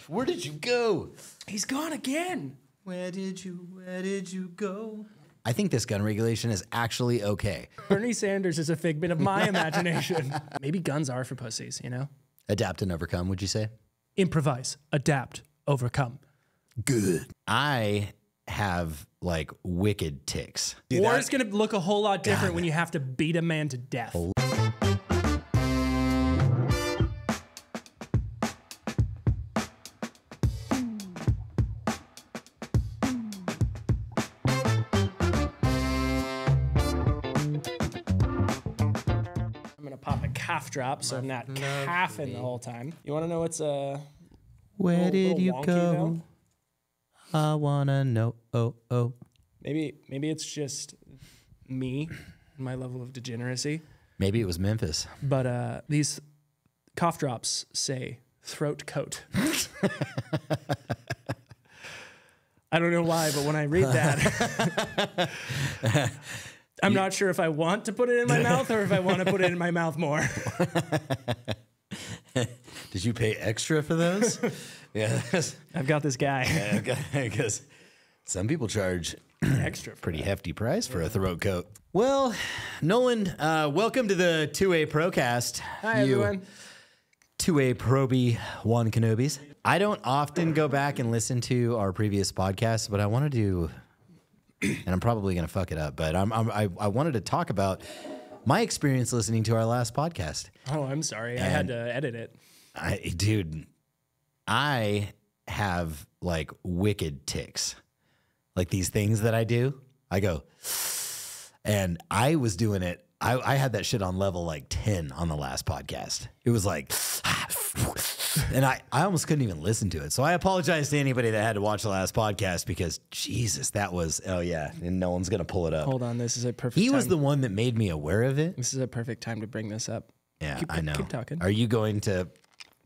Where did you go? He's gone again. Where did you go? I think this gun regulation is actually okay. Bernie Sanders is a figment of my imagination. Maybe guns are for pussies, you know? Adapt and overcome, would you say? Improvise, adapt, overcome. Good. I have like wicked tics. War is going to look a whole lot different when you have to beat a man to death. Pop a calf drop, so I'm not calfing the whole time. You want to know what's where did you go? Though? I wanna know. Oh. Maybe it's just me and my level of degeneracy. Maybe it was Memphis. But these cough drops say throat coat. I don't know why, but when I read that, I'm not sure if I want to put it in my mouth or if I want to put it in my mouth more. Did you pay extra for those? Yeah. I've got this guy. Because some people charge extra pretty hefty price for a throat coat. Well, Nolan, welcome to the 2A Procast. Hi, everyone. 2A Proby One Kenobis. I don't often go back and listen to our previous podcasts, but I want to do... and I'm probably going to fuck it up, but I wanted to talk about my experience listening to our last podcast. Oh, I'm sorry. I had to edit it. Dude, I have like wicked tics. Like these things that I do, I go, and I was doing it. I had that shit on level like 10 on the last podcast. It was like, and I almost couldn't even listen to it. So I apologize to anybody that had to watch the last podcast because Jesus, that was, oh yeah. And no one's going to pull it up. Hold on. This is a perfect He time. was the one that made me aware of it. This is a perfect time to bring this up. Yeah, I know. Keep talking. Are you going to, are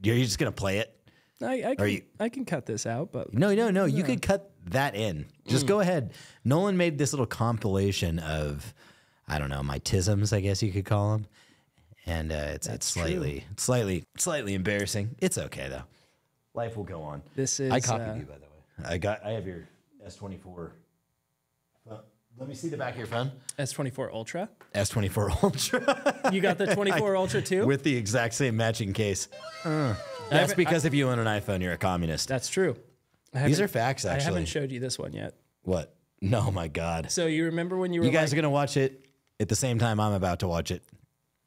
you just going to play it? I can cut this out, but No. You could cut that in. Just go ahead. Nolan made this little compilation of, I don't know, my tisms, I guess you could call them. And it's slightly embarrassing. It's okay though. Life will go on. This is. I copied you, by the way. I have your S24. Let me see the back of your phone. S24 Ultra. S24 Ultra. You got the 24 Ultra too? With the exact same matching case. That's because if you own an iPhone, you're a communist. That's true. These are facts, actually. I haven't showed you this one yet. What? No, my God. So you remember when you were? You guys are gonna watch it at the same time I'm about to watch it.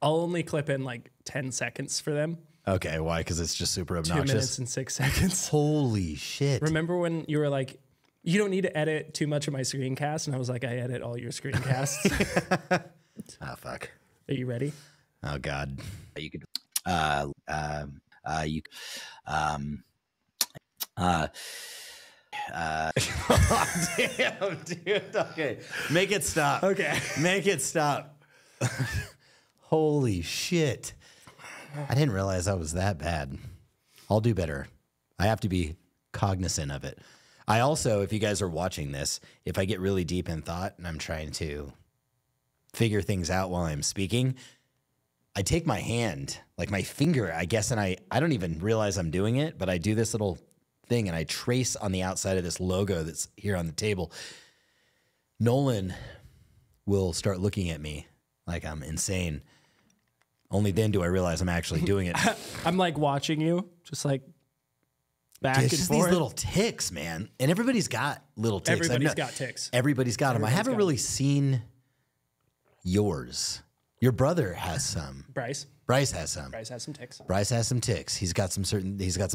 I'll only clip in like 10 seconds for them. Okay, why? Because it's just super obnoxious. 2 minutes and 6 seconds. Holy shit. Remember when you were like, you don't need to edit too much of my screencast? And I was like, I edit all your screencasts. Oh, fuck. Are you ready? Oh, God. You could, damn, dude. Okay. Make it stop. Okay. Make it stop. Holy shit. I didn't realize I was that bad. I'll do better. I have to be cognizant of it. I also, if you guys are watching this, if I get really deep in thought and I'm trying to figure things out while I'm speaking, I take my hand, like my finger, I guess, and I don't even realize I'm doing it, but I do this little thing and I trace on the outside of this logo that's here on the table. Nolan will start looking at me like I'm insane. Only then do I realize I'm actually doing it. I'm like watching you, just like back and just forth. These little tics, man. And everybody's got little tics. Everybody's got tics. Everybody's got them. I haven't really seen yours. Your brother has some. Bryce has some. Bryce has some tics. Bryce has some tics. He's got some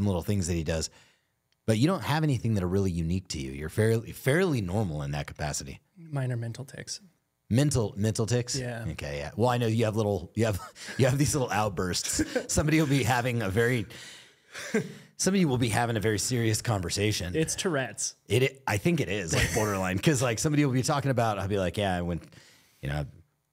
little things that he does. But you don't have anything that are really unique to you. You're fairly normal in that capacity. Mine are mental tics. Mental tics? Yeah. Okay, yeah. Well, I know you have these little outbursts. Somebody will be having a very serious conversation. It's Tourette's. I think it is like borderline because like somebody will be talking about, I'll be like, yeah, I went,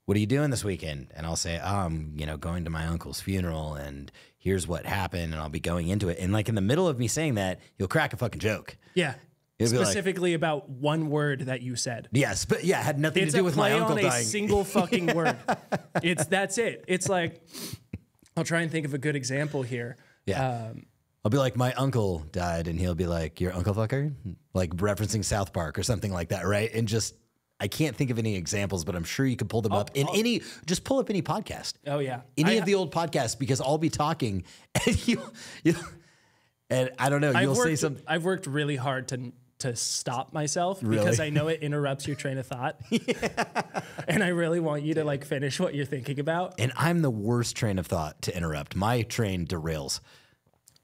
what are you doing this weekend? And I'll say, oh, I'm, going to my uncle's funeral and here's what happened. And I'll be going into it. And like in the middle of me saying that, you'll crack a fucking joke. Yeah. Specifically about one word that you said. Yes, but yeah, it had nothing to do with my uncle dying. It's a single fucking word. That's it. It's like, I'll try and think of a good example here. Yeah. I'll be like, my uncle died, and he'll be like, your uncle fucker? Like referencing South Park or something like that, right? And just, I can't think of any examples, but I'm sure you could pull them up in just pull up any podcast. Oh, yeah. Any of the old podcasts, because I'll be talking, and you and I don't know, you'll say something. I've worked really hard to stop myself because I know it interrupts your train of thought. And I really want you to like finish what you're thinking about. And I'm the worst train of thought to interrupt. My train derails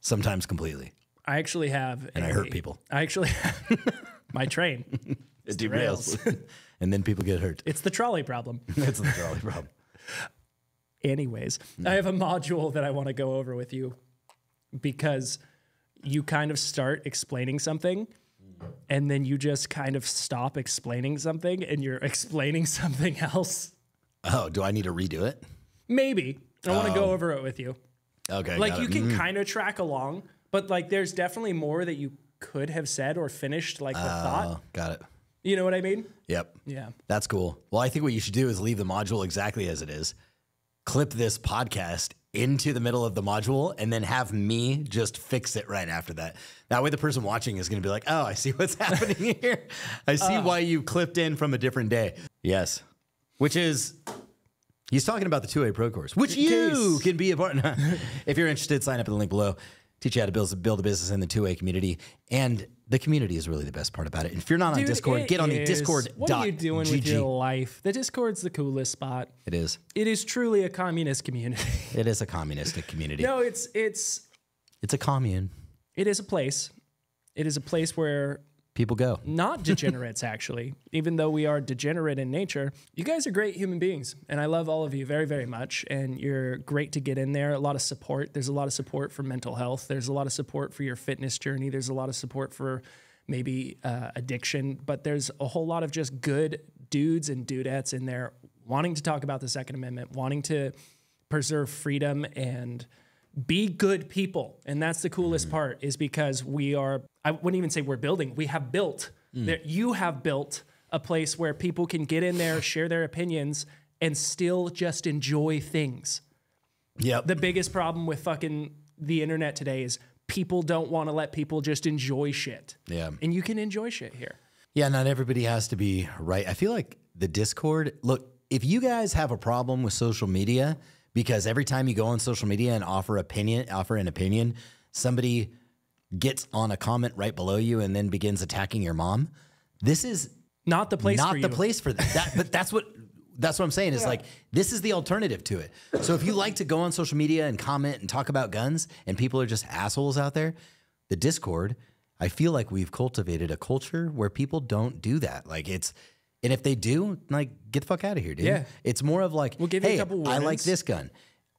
sometimes completely. I actually have. And I hurt people. I actually have my train. It derails. And then people get hurt. It's the trolley problem. It's the trolley problem. Anyways, I have a module that I want to go over with you because you kind of start explaining something and then you just kind of stop explaining something and you're explaining something else. Oh, do I need to redo it? Maybe. I want to go over it with you. Okay. Like you can kind of track along, but like there's definitely more that you could have said or finished like the thought. Got it. You know what I mean? Yep. Yeah. That's cool. Well, I think what you should do is leave the module exactly as it is. Clip this podcast into the middle of the module and then have me just fix it right after that. That way the person watching is going to be like, oh, I see what's happening here. I see why you clipped in from a different day. Yes. Which is, he's talking about the 2A Pro course, which you can be a part of. If you're interested, sign up at the link below. Teach you how to build a business in the 2A community. And the community is really the best part about it. And if you're not on Discord, get on the Discord. What are you doing with your life? The Discord's the coolest spot. It is. It is truly a communist community. It is a communistic community. No, it's a commune. It is a place. It is a place where people go. Not degenerates, actually. Even though we are degenerate in nature, you guys are great human beings. And I love all of you very, very much. And you're great to get in there. A lot of support. There's a lot of support for mental health. There's a lot of support for your fitness journey. There's a lot of support for maybe addiction. But there's a whole lot of just good dudes and dudettes in there wanting to talk about the Second Amendment, wanting to preserve freedom and be good people. And that's the coolest part, is because we are, I wouldn't even say we're building, we have built, you have built a place where people can get in there, share their opinions, and still just enjoy things. Yep. The biggest problem with fucking the internet today is people don't want to let people just enjoy shit. Yeah. And you can enjoy shit here. Yeah, not everybody has to be right. I feel like the Discord, look, if you guys have a problem with social media, because every time you go on social media and offer an opinion, somebody gets on a comment right below you and then begins attacking your mom. This is not the place for you. Not the place for that. But that's what I'm saying is like, this is the alternative to it. So if you like to go on social media and comment and talk about guns and people are just assholes out there, the Discord, I feel like we've cultivated a culture where people don't do that. Like and if they do, like, get the fuck out of here, dude. Yeah. It's more of like, we'll give you hey, a couple I like this gun.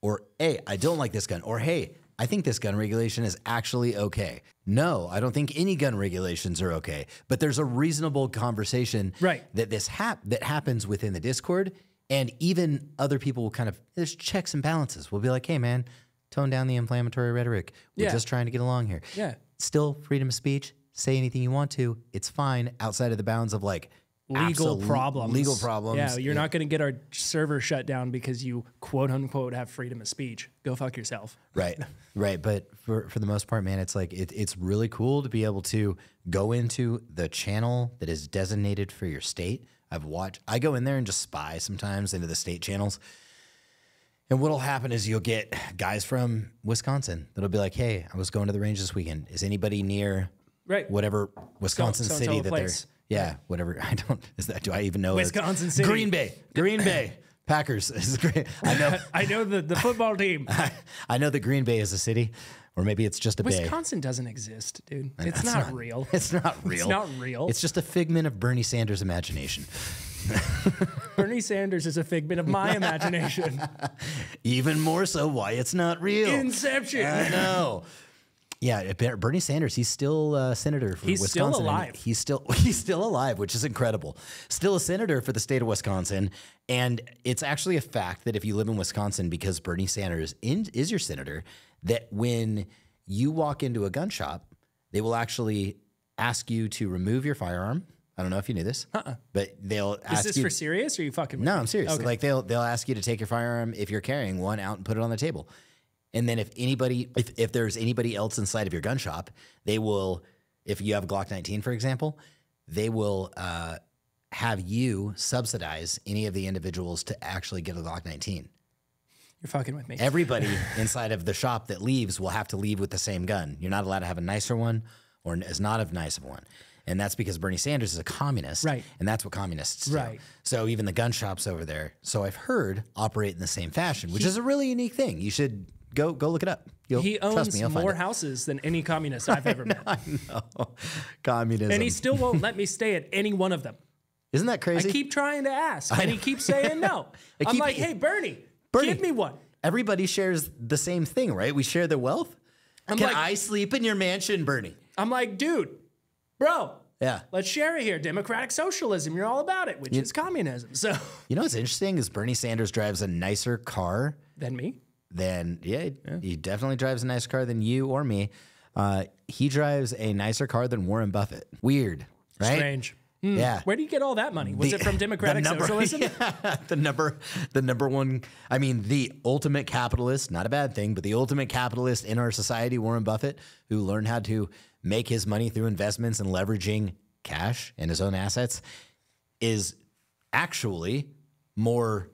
Or, hey, I don't like this gun. Or, hey, I think this gun regulation is actually okay. No, I don't think any gun regulations are okay. But there's a reasonable conversation that that happens within the Discord. And even other people will kind of, there's checks and balances. We'll be like, hey, man, tone down the inflammatory rhetoric. We're just trying to get along here. Yeah. Still freedom of speech. Say anything you want to. It's fine outside of the bounds of like, legal problems. Yeah, you're not going to get our server shut down because you quote unquote have freedom of speech. Go fuck yourself. Right. But for the most part, man, it's like it's really cool to be able to go into the channel that is designated for your state. I go in there and just spy sometimes into the state channels. And what'll happen is you'll get guys from Wisconsin that'll be like, hey, I was going to the range this weekend. Is anybody near whatever Wisconsin city that they're... Yeah, whatever. Do I even know? Wisconsin City. Green Bay. Packers is great. I know. I know the football team. I know that Green Bay is a city, or maybe it's just a bay. Wisconsin doesn't exist, dude. It's not real. It's not real. It's not real. It's just a figment of Bernie Sanders' imagination. Bernie Sanders is a figment of my imagination. Even more so why it's not real. Inception. I know. Yeah, Bernie Sanders, he's still senator for Wisconsin. He's still alive. He's still alive, which is incredible. Still a senator for the state of Wisconsin. And it's actually a fact that if you live in Wisconsin, because Bernie Sanders is your senator, that when you walk into a gun shop, they will actually ask you to remove your firearm. I don't know if you knew this, but they'll ask you. Is this for serious or are you fucking with No, me? I'm serious. Okay. Like they'll ask you to take your firearm if you're carrying one out and put it on the table. And then if there's anybody else inside of your gun shop, they will, if you have a Glock 19, for example, they will have you subsidize any of the individuals to actually get a Glock 19. You're fucking with me. Everybody inside of the shop that leaves will have to leave with the same gun. You're not allowed to have a nicer one or is not a nice one. And that's because Bernie Sanders is a communist. Right. And that's what communists do. Right. So even the gun shops over there, so I've heard, operate in the same fashion, which is a really unique thing. You should go look it up. He trust owns me, you'll find more it. houses than any communist I've ever met. I know. Communism. And he still won't let me stay at any one of them. Isn't that crazy? I keep trying to ask, and he keeps saying no. I'm like, hey, Bernie, give me one. Everybody shares the same thing, right? We share the wealth. Can like, I sleep in your mansion, Bernie? I'm like, dude, bro, Yeah. let's share it here. Democratic socialism, you're all about it, which is communism. So, You know what's interesting is Bernie Sanders drives a nicer car than me. he definitely drives a nicer car than you or me. He drives a nicer car than Warren Buffett. Weird, right? Strange. Yeah. Where do you get all that money? Was it from Democratic socialism? Yeah, the number one, I mean, the ultimate capitalist, not a bad thing, but the ultimate capitalist in our society, Warren Buffett, who learned how to make his money through investments and leveraging cash and his own assets, is actually more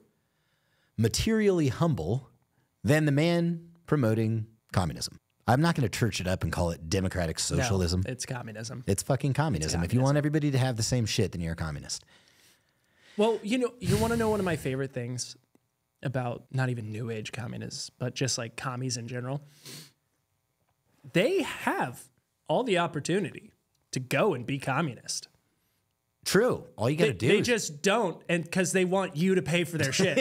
materially humble than the man promoting communism. I'm not going to church it up and call it democratic socialism. No, it's communism. It's fucking communism. If you want everybody to have the same shit, then you're a communist. Well, you want to know one of my favorite things about not even New Age communists, but just like commies in general? They have all the opportunity to go and be communist. True. All you got to do They is... just don't, and because they want you to pay for their shit.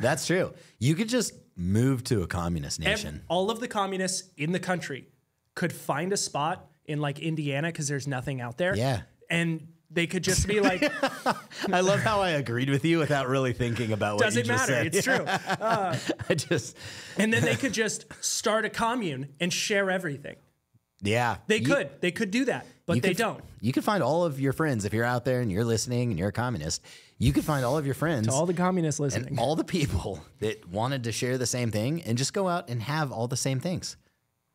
That's true. You could just move to a communist nation. All of the communists in the country could find a spot in like Indiana because there's nothing out there. Yeah. And they could just be like, I love how I agreed with you without really thinking about what you doesn't just matter. said. It's true. And then they could just start a commune and share everything. Yeah. They could do that, but they don't. You could find all of your friends if you're out there and you're listening and you're a communist. You could find all of your friends. To all the communists listening. And all the people that wanted to share the same thing and just go out and have all the same things.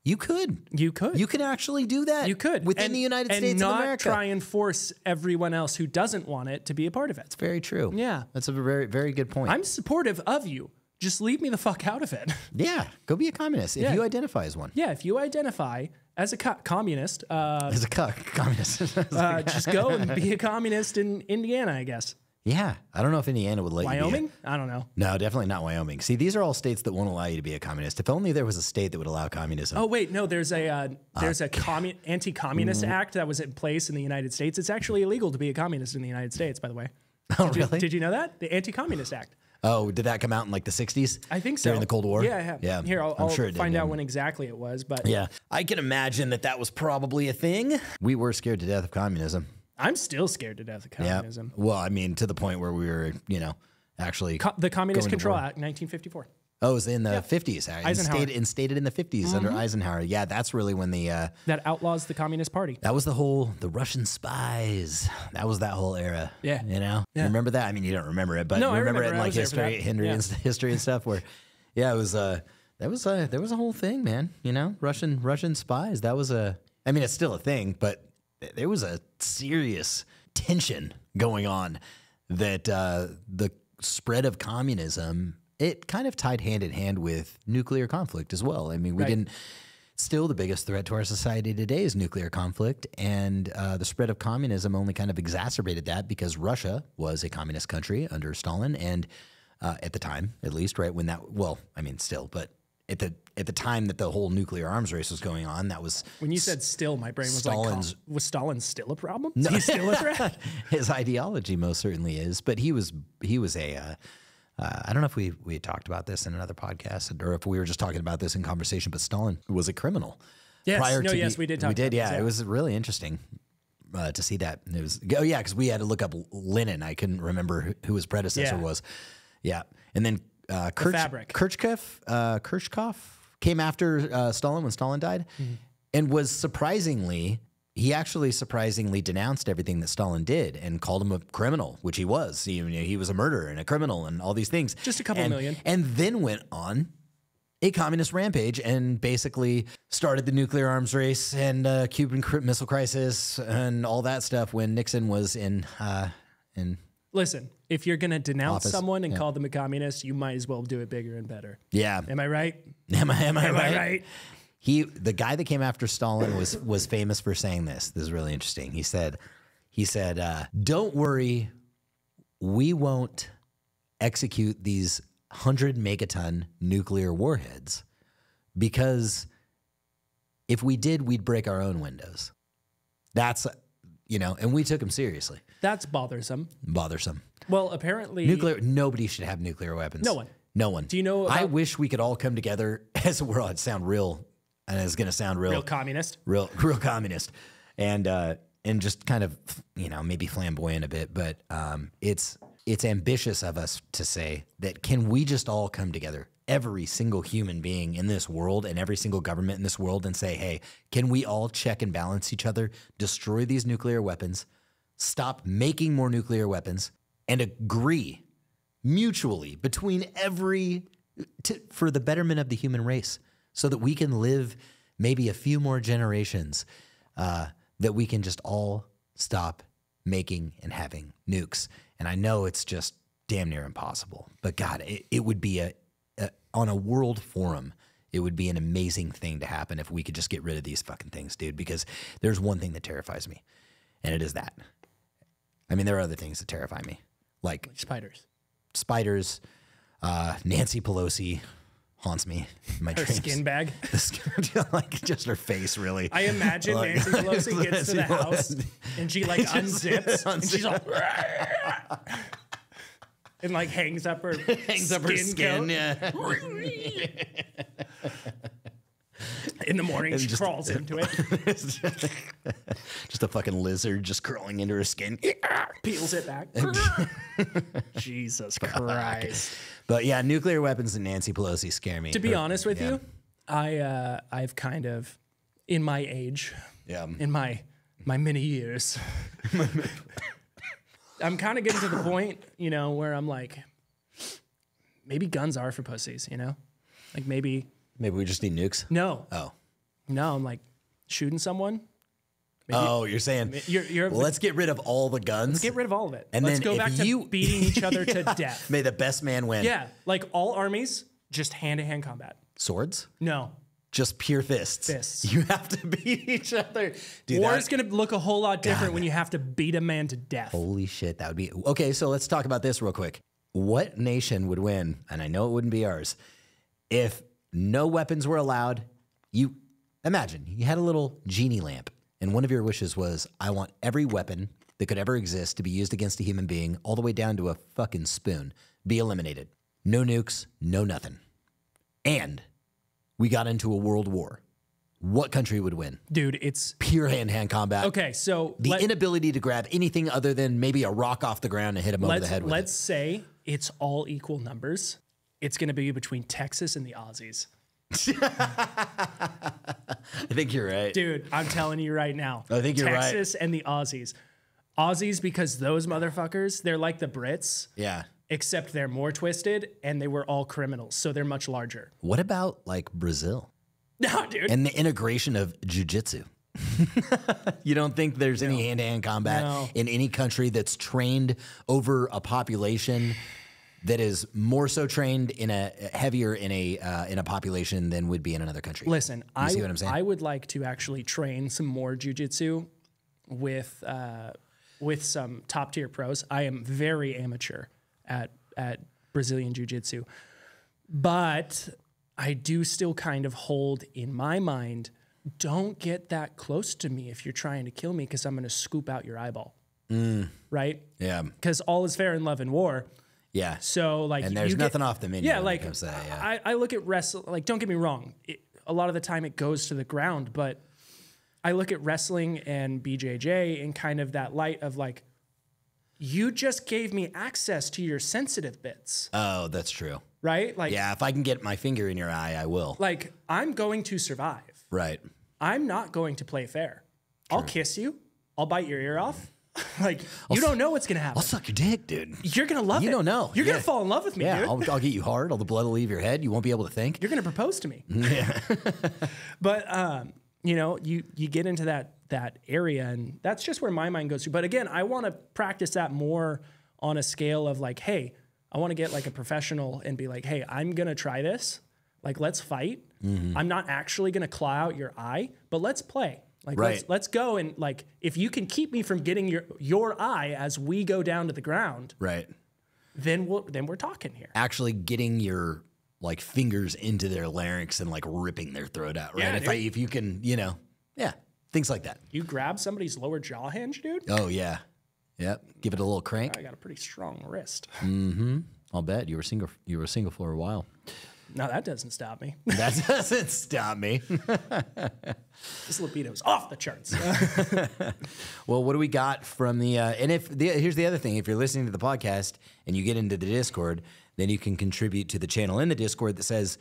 You could. You could. You could actually do that. You could. Within the United States of America. And not try and force everyone else who doesn't want it to be a part of it. It's very true. Yeah. That's a very, very good point. I'm supportive of you. Just leave me the fuck out of it. Yeah. Go be a communist if you identify as one. Yeah, if you identify as a communist, as a communist, just go and be a communist in Indiana, I guess. Yeah, I don't know if Indiana would let you. Wyoming? I don't know. No, definitely not Wyoming. See, these are all states that won't allow you to be a communist. If only there was a state that would allow communism. Oh wait, no, there's a anti-communist act that was in place in the United States. It's actually illegal to be a communist in the United States, by the way. Oh, really? Did you know that? The Anti-Communist Act. Oh, did that come out in like the 60s? I think so. During the Cold War? Yeah. Here, I'll sure it did, find out when exactly it was. But yeah, I can imagine that was probably a thing. We were scared to death of communism. I'm still scared to death of communism. Yeah. Well, I mean, to the point where we were, actually... the Communist Control Act, 1954. Oh, it was in the 50s. Eisenhower. Instated in the 50s under Eisenhower. Yeah, that's really when the... that outlaws the Communist Party. That was the Russian spies. That was that whole era. Yeah. You remember that? I mean, you don't remember it, but no, you remember it in I like history and stuff where, yeah, it was, there was a whole thing, man, Russian spies. That was I mean, it's still a thing, but there was a serious tension going on that the spread of communism, it kind of tied hand in hand with nuclear conflict as well. I mean, still the biggest threat to our society today is nuclear conflict, and the spread of communism only kind of exacerbated that because Russia was a communist country under Stalin, and at the time, at least, right, when that, well, I mean, still, but at the time that the whole nuclear arms race was going on, that was... When you said still, my brain was Stalin's, like, was Stalin still a problem? No. Is he still a threat? His ideology most certainly is, but he was a... I don't know if we had talked about this in another podcast or if we were just talking about this in conversation, but Stalin was a criminal. Yes, we did talk about this. Yeah, it was really interesting to see that. It was, because we had to look up Lenin. I couldn't remember who his predecessor was. Yeah, and then Khrushchev came after Stalin when Stalin died, and was surprisingly denounced everything that Stalin did and called him a criminal, which he was. He was a murderer and a criminal and all these things. Just a couple million. And then went on a communist rampage and basically started the nuclear arms race and Cuban Missile Crisis and all that stuff when Nixon was in. Listen, if you're going to denounce Office. someone and call them a communist, you might as well do it bigger and better. Yeah. Am I right? Am I Am I right? The guy that came after Stalin was famous for saying this. This is really interesting. He said, "Don't worry, we won't execute these 100 megaton nuclear warheads because if we did, we'd break our own windows." That's, and we took him seriously. That's bothersome. Bothersome. Well, apparently... Nobody should have nuclear weapons. No one. Do you know... I wish we could all come together as a world. It'd sound real, and it's going to sound real... Real communist? Real communist. And just kind of, maybe flamboyant a bit, but it's ambitious of us to say that can we just all come together, every single human being in this world and every single government in this world, and say, hey, can we all check and balance each other, destroy these nuclear weapons, stop making more nuclear weapons, and agree mutually between for the betterment of the human race so that we can live maybe a few more generations, that we can just all stop making and having nukes. And I know it's just damn near impossible, but God, it would be on a world forum, it would be an amazing thing to happen if we could just get rid of these fucking things, dude, because there's one thing that terrifies me, and it is that. I mean, there are other things that terrify me, like spiders, Nancy Pelosi haunts me in my dreams. Skin bag? Like just her face, really. I imagine Nancy Pelosi gets to the house and she like unzips and she's like, and like hangs up her skin. Yeah. In the morning, she crawls into it. Just a fucking lizard just crawling into her skin. Peels it back. Jesus Christ. But yeah, nuclear weapons and Nancy Pelosi scare me. To be honest with you, I've kind of, in my age, in my many years, I'm kind of getting to the point, where I'm like, maybe guns are for pussies, Like maybe we just need nukes? No. Oh. No, I'm like, shooting someone? Maybe, you're saying, let's get rid of all the guns? Let's get rid of all of it. And let's then go back to beating each other to death. May the best man win. Yeah, like all armies, just hand-to-hand combat. Swords? No. Just pure fists. You have to beat each other. Dude, War is going to look a whole lot different when you have to beat a man to death. Holy shit, that would be... Okay, so let's talk about this real quick. What nation would win, and I know it wouldn't be ours, if no weapons were allowed? You imagine you had a little genie lamp, and one of your wishes was, I want every weapon that could ever exist to be used against a human being, all the way down to a fucking spoon, be eliminated. No nukes, no nothing. And we got into a world war. What country would win? Dude, it's... pure hand-to-hand combat. Okay, so... The inability to grab anything other than maybe a rock off the ground and hit him over the head with Let's say it's all equal numbers. It's going to be between Texas and the Aussies. I think you're right. Dude, I'm telling you right now. I think you're right. Texas and the Aussies. Aussies, because those motherfuckers, they're like the Brits. Yeah. Except they're more twisted and they were all criminals, so they're much larger. What about like Brazil? No, dude. And the integration of jiu-jitsu. You don't think there's any hand-to-hand combat in any country that's trained over a population that is more so trained in a heavier in a population than would be in another country? Listen, you see what I'm saying? I would like to actually train some more jiu-jitsu with some top-tier pros. I am very amateur at Brazilian jiu-jitsu, but I do still kind of hold in my mind, don't get that close to me if you're trying to kill me, because I'm going to scoop out your eyeball. Right? Yeah. Because all is fair in love and war. Yeah. So like, and there's nothing off the menu. Yeah, like comes to that, yeah. I look at wrestling. Like, don't get me wrong. A lot of the time it goes to the ground, but I look at wrestling and BJJ in kind of that light of like, you just gave me access to your sensitive bits. Oh, that's true. Right? Like, yeah, if I can get my finger in your eye, I will. Like, I'm going to survive. Right. I'm not going to play fair. True. I'll kiss you. I'll bite your ear off. Like, you don't know what's going to happen. I'll suck your dick, dude. You're going to love it. You don't know. You're going to fall in love with me, Yeah, dude. I'll get you hard. All the blood will leave your head. You won't be able to think. You're going to propose to me. Yeah. But, you know, you get into that area, and that's just where my mind goes to. But again, I want to practice that more on a scale of like, hey, I want to get like a professional and be like, hey, I'm going to try this. Like, let's fight. I'm not actually going to claw out your eye, but let's play. Like, let's go. And like, if you can keep me from getting your eye as we go down to the ground, Right. then we're talking here. Actually getting your like fingers into their larynx and like ripping their throat out, right? Yeah, If you can, you know, things like that. You grab somebody's lower jaw hinge, dude. Oh yeah. Yep. Give it a little crank. I got a pretty strong wrist. I'll bet you were single for a while. No, that doesn't stop me. That doesn't stop me. This libido's off the charts. Well, what do we got from the? And here's the other thing: if you're listening to the podcast and you get into the Discord, then you can contribute to the channel in the Discord that says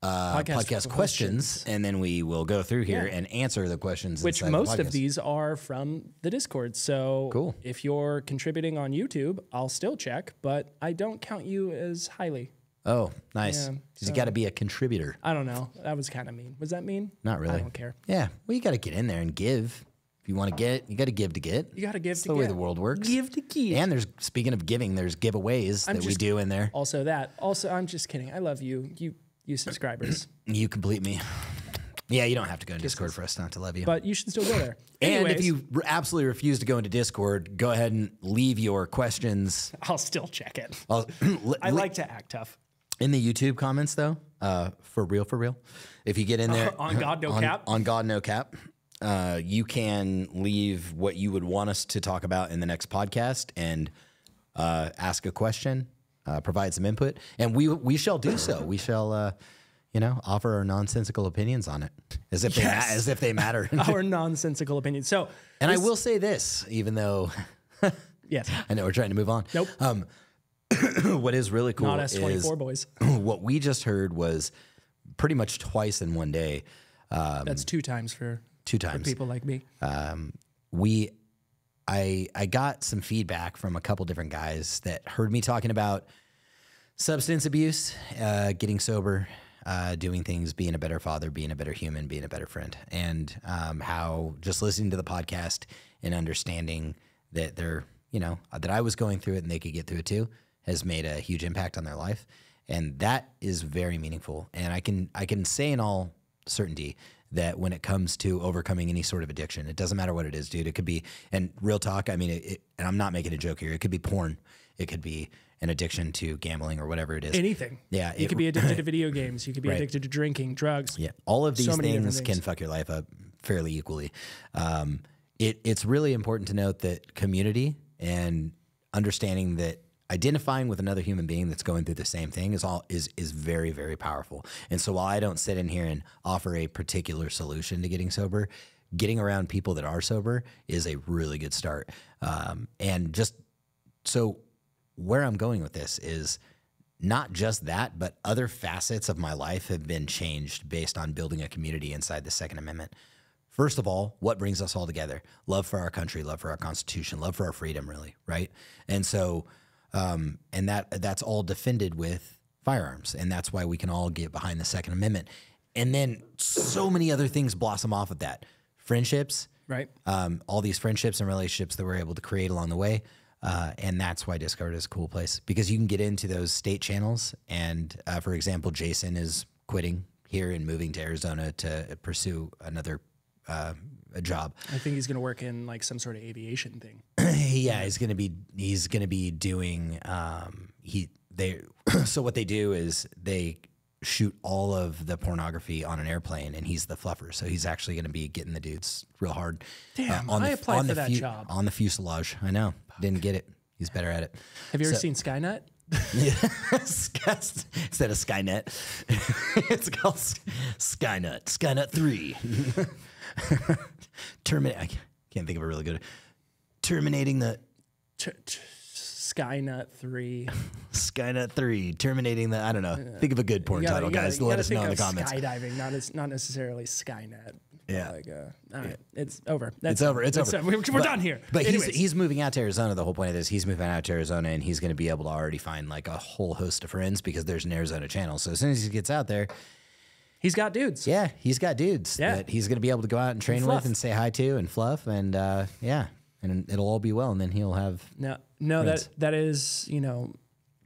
podcast questions, and then we will go through here and answer the questions. Which most of these are from the Discord. So cool. If you're contributing on YouTube, I'll still check, but I don't count you as highly. Oh, nice. Yeah, You got to be a contributor. I don't know. That was kind of mean. Was that mean? Not really. I don't care. Yeah. Well, you got to get in there and give. If you want to get, you got to give to get. You got to give That's to the get. way the world works. Give to give. And speaking of giving, there's giveaways that we do in there. Also, I'm just kidding. I love you. You subscribers. You complete me. Yeah, you don't have to go to Discord for us not to love you. But you should still go there. And Anyways, if you absolutely refuse to go into Discord, go ahead and leave your questions. I'll still check it. I like to act tough. In the YouTube comments, though, for real, if you get in there on God no cap, on God no cap, you can leave what you would want us to talk about in the next podcast and ask a question, provide some input, and we shall do so. We shall, offer our nonsensical opinions on it as if they matter. Our nonsensical opinions. So, and I will say this, even though, yes, I know we're trying to move on. Nope. What is really cool not is S24 boys. What we just heard was pretty much twice in one day. That's two times for people like me. I got some feedback from a couple different guys that heard me talking about substance abuse, getting sober, doing things, being a better father, being a better human, being a better friend, and how just listening to the podcast and understanding that that I was going through it and they could get through it too has made a huge impact on their life. And that is very meaningful. And I can say in all certainty that when it comes to overcoming any sort of addiction, it doesn't matter what it is, dude. It could be, and real talk, I mean, and I'm not making a joke here. It could be porn. It could be an addiction to gambling or whatever it is. Anything. Yeah. You could be addicted to video games. You could be addicted to drinking, drugs. Yeah. All of these things things can fuck your life up fairly equally. It's really important to note that community and understanding that identifying with another human being that's going through the same thing is very, very powerful. And so while I don't sit in here and offer a particular solution to getting sober, getting around people that are sober is a really good start. And just so where I'm going with this is not just that, but other facets of my life have been changed based on building a community inside the Second Amendment. First of all, what brings us all together? Love for our country, love for our Constitution, love for our freedom, really, right? And so, and that's all defended with firearms, and that's why we can all get behind the Second Amendment. And then so many other things blossom off of that. Friendships, right? All these friendships and relationships that we're able to create along the way. And that's why Discord is a cool place, because you can get into those state channels. And for example, Jason is quitting here and moving to Arizona to pursue another a job. I think he's going to work in like some sort of aviation thing. Yeah, he's going to be doing so what they do is they shoot all of the pornography on an airplane, and he's the fluffer. So he's actually going to be getting the dudes real hard. Damn, I applied for that job. On the fuselage. I know. Didn't get it. He's better at it. Have you ever seen Skynet? Instead of Skynet, it's called Skynet. Skynet 3. I can't think of a really good. Terminating the Skynet 3. Skynet 3. Terminating the. I don't know. Think of a good porn title, guys. Let us know in the comments. Skydiving, not necessarily Skynet. Yeah. Like, all right, it's over. It's over. It's over. We're done here. But Anyways. he's moving out to Arizona. The whole point of this, he's moving out to Arizona, and he's going to be able to already find like a whole host of friends because there's an Arizona channel. So as soon as he gets out there, he's got dudes. yeah, he's got dudes that he's going to be able to go out and train with and say hi to and fluff, and and it'll all be well, and then he'll have no that is, you know,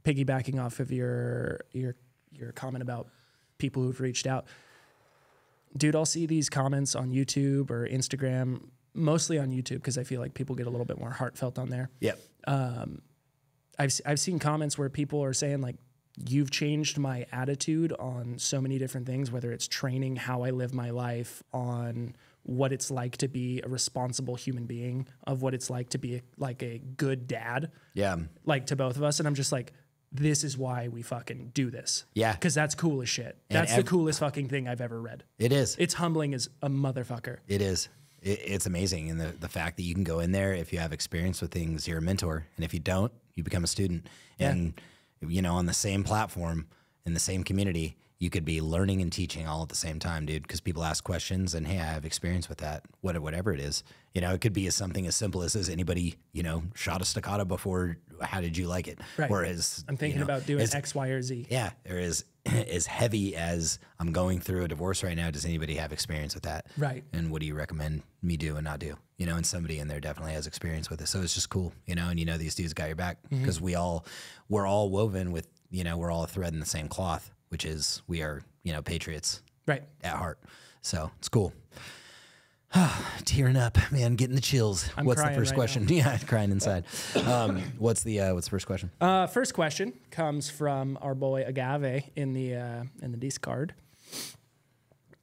piggybacking off of your comment about people who've reached out. Dude, I'll see these comments on YouTube or Instagram, mostly on YouTube because I feel like people get a little bit more heartfelt on there. Yep. I've seen comments where people are saying like, you've changed my attitude on so many different things, whether it's training, how I live my life, on what it's like to be a responsible human being, of what it's like to be a good dad. Yeah. Like to both of us. And I'm just like, this is why we fucking do this. Yeah. Because that's cool as shit. That's the coolest fucking thing I've ever read. It is. It's humbling as a motherfucker. It is. It's amazing. And the fact that you can go in there, if you have experience with things, you're a mentor. And if you don't, you become a student. Yeah. And, you know, on the same platform, in the same community, you could be learning and teaching all at the same time, dude, because people ask questions and, hey, I have experience with that, whatever it is. You know, it could be something as simple as anybody, you know, shot a staccato before, how did you like it? Right. Or as, I'm thinking about doing X, Y, or Z. Yeah. Or as heavy as I'm going through a divorce right now, does anybody have experience with that? Right. And what do you recommend me do and not do? You know, and somebody in there definitely has experience with it. So it's just cool, you know, and you know these dudes got your back because we're all woven with, you know, we're all a thread in the same cloth, which is we are, you know, patriots at heart. So it's cool. Tearing up, man, getting the chills. What's the first question? Now. Yeah, crying inside. What's the first question? First question comes from our boy Agave in the Discord,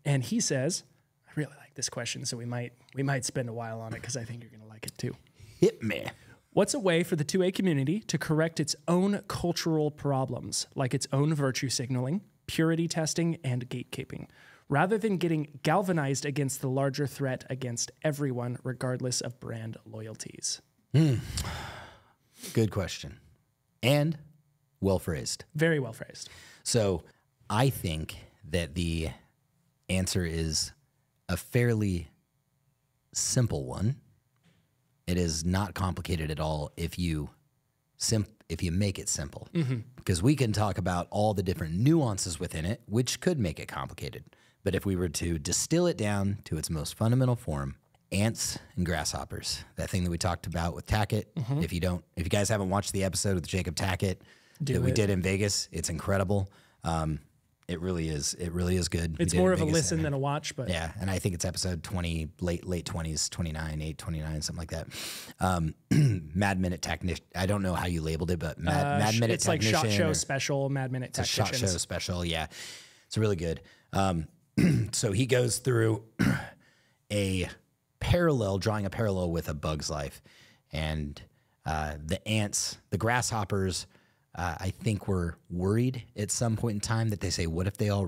and he says, "I really like this question, so we might spend a while on it because I think you're gonna like it too." Hit me. What's a way for the 2A community to correct its own cultural problems, like its own virtue signaling, purity testing, and gatekeeping, rather than getting galvanized against the larger threat against everyone, regardless of brand loyalties? Good question. And well phrased. Very well phrased. So I think that the answer is a fairly simple one. It is not complicated at all if you make it simple. Because we can talk about all the different nuances within it, which could make it complicated. But if we were to distill it down to its most fundamental form, ants and grasshoppers, that thing that we talked about with Tackett. If you guys haven't watched the episode with Jacob Tackett we did in Vegas, it's incredible. It really is. It really is good. It's more of a listen than a watch, but yeah. And I think it's episode 20, late 20s, 29, 29, something like that. Mad Minute Technician. I don't know how you labeled it, but Mad Minute it's Technician. It's like Shot Show Special, Mad Minute Technicians. It's a Shot Show Special, yeah. It's really good. So he goes through drawing a parallel with A Bug's Life. And the ants, the grasshoppers, I think were worried at some point in time that they say, what if all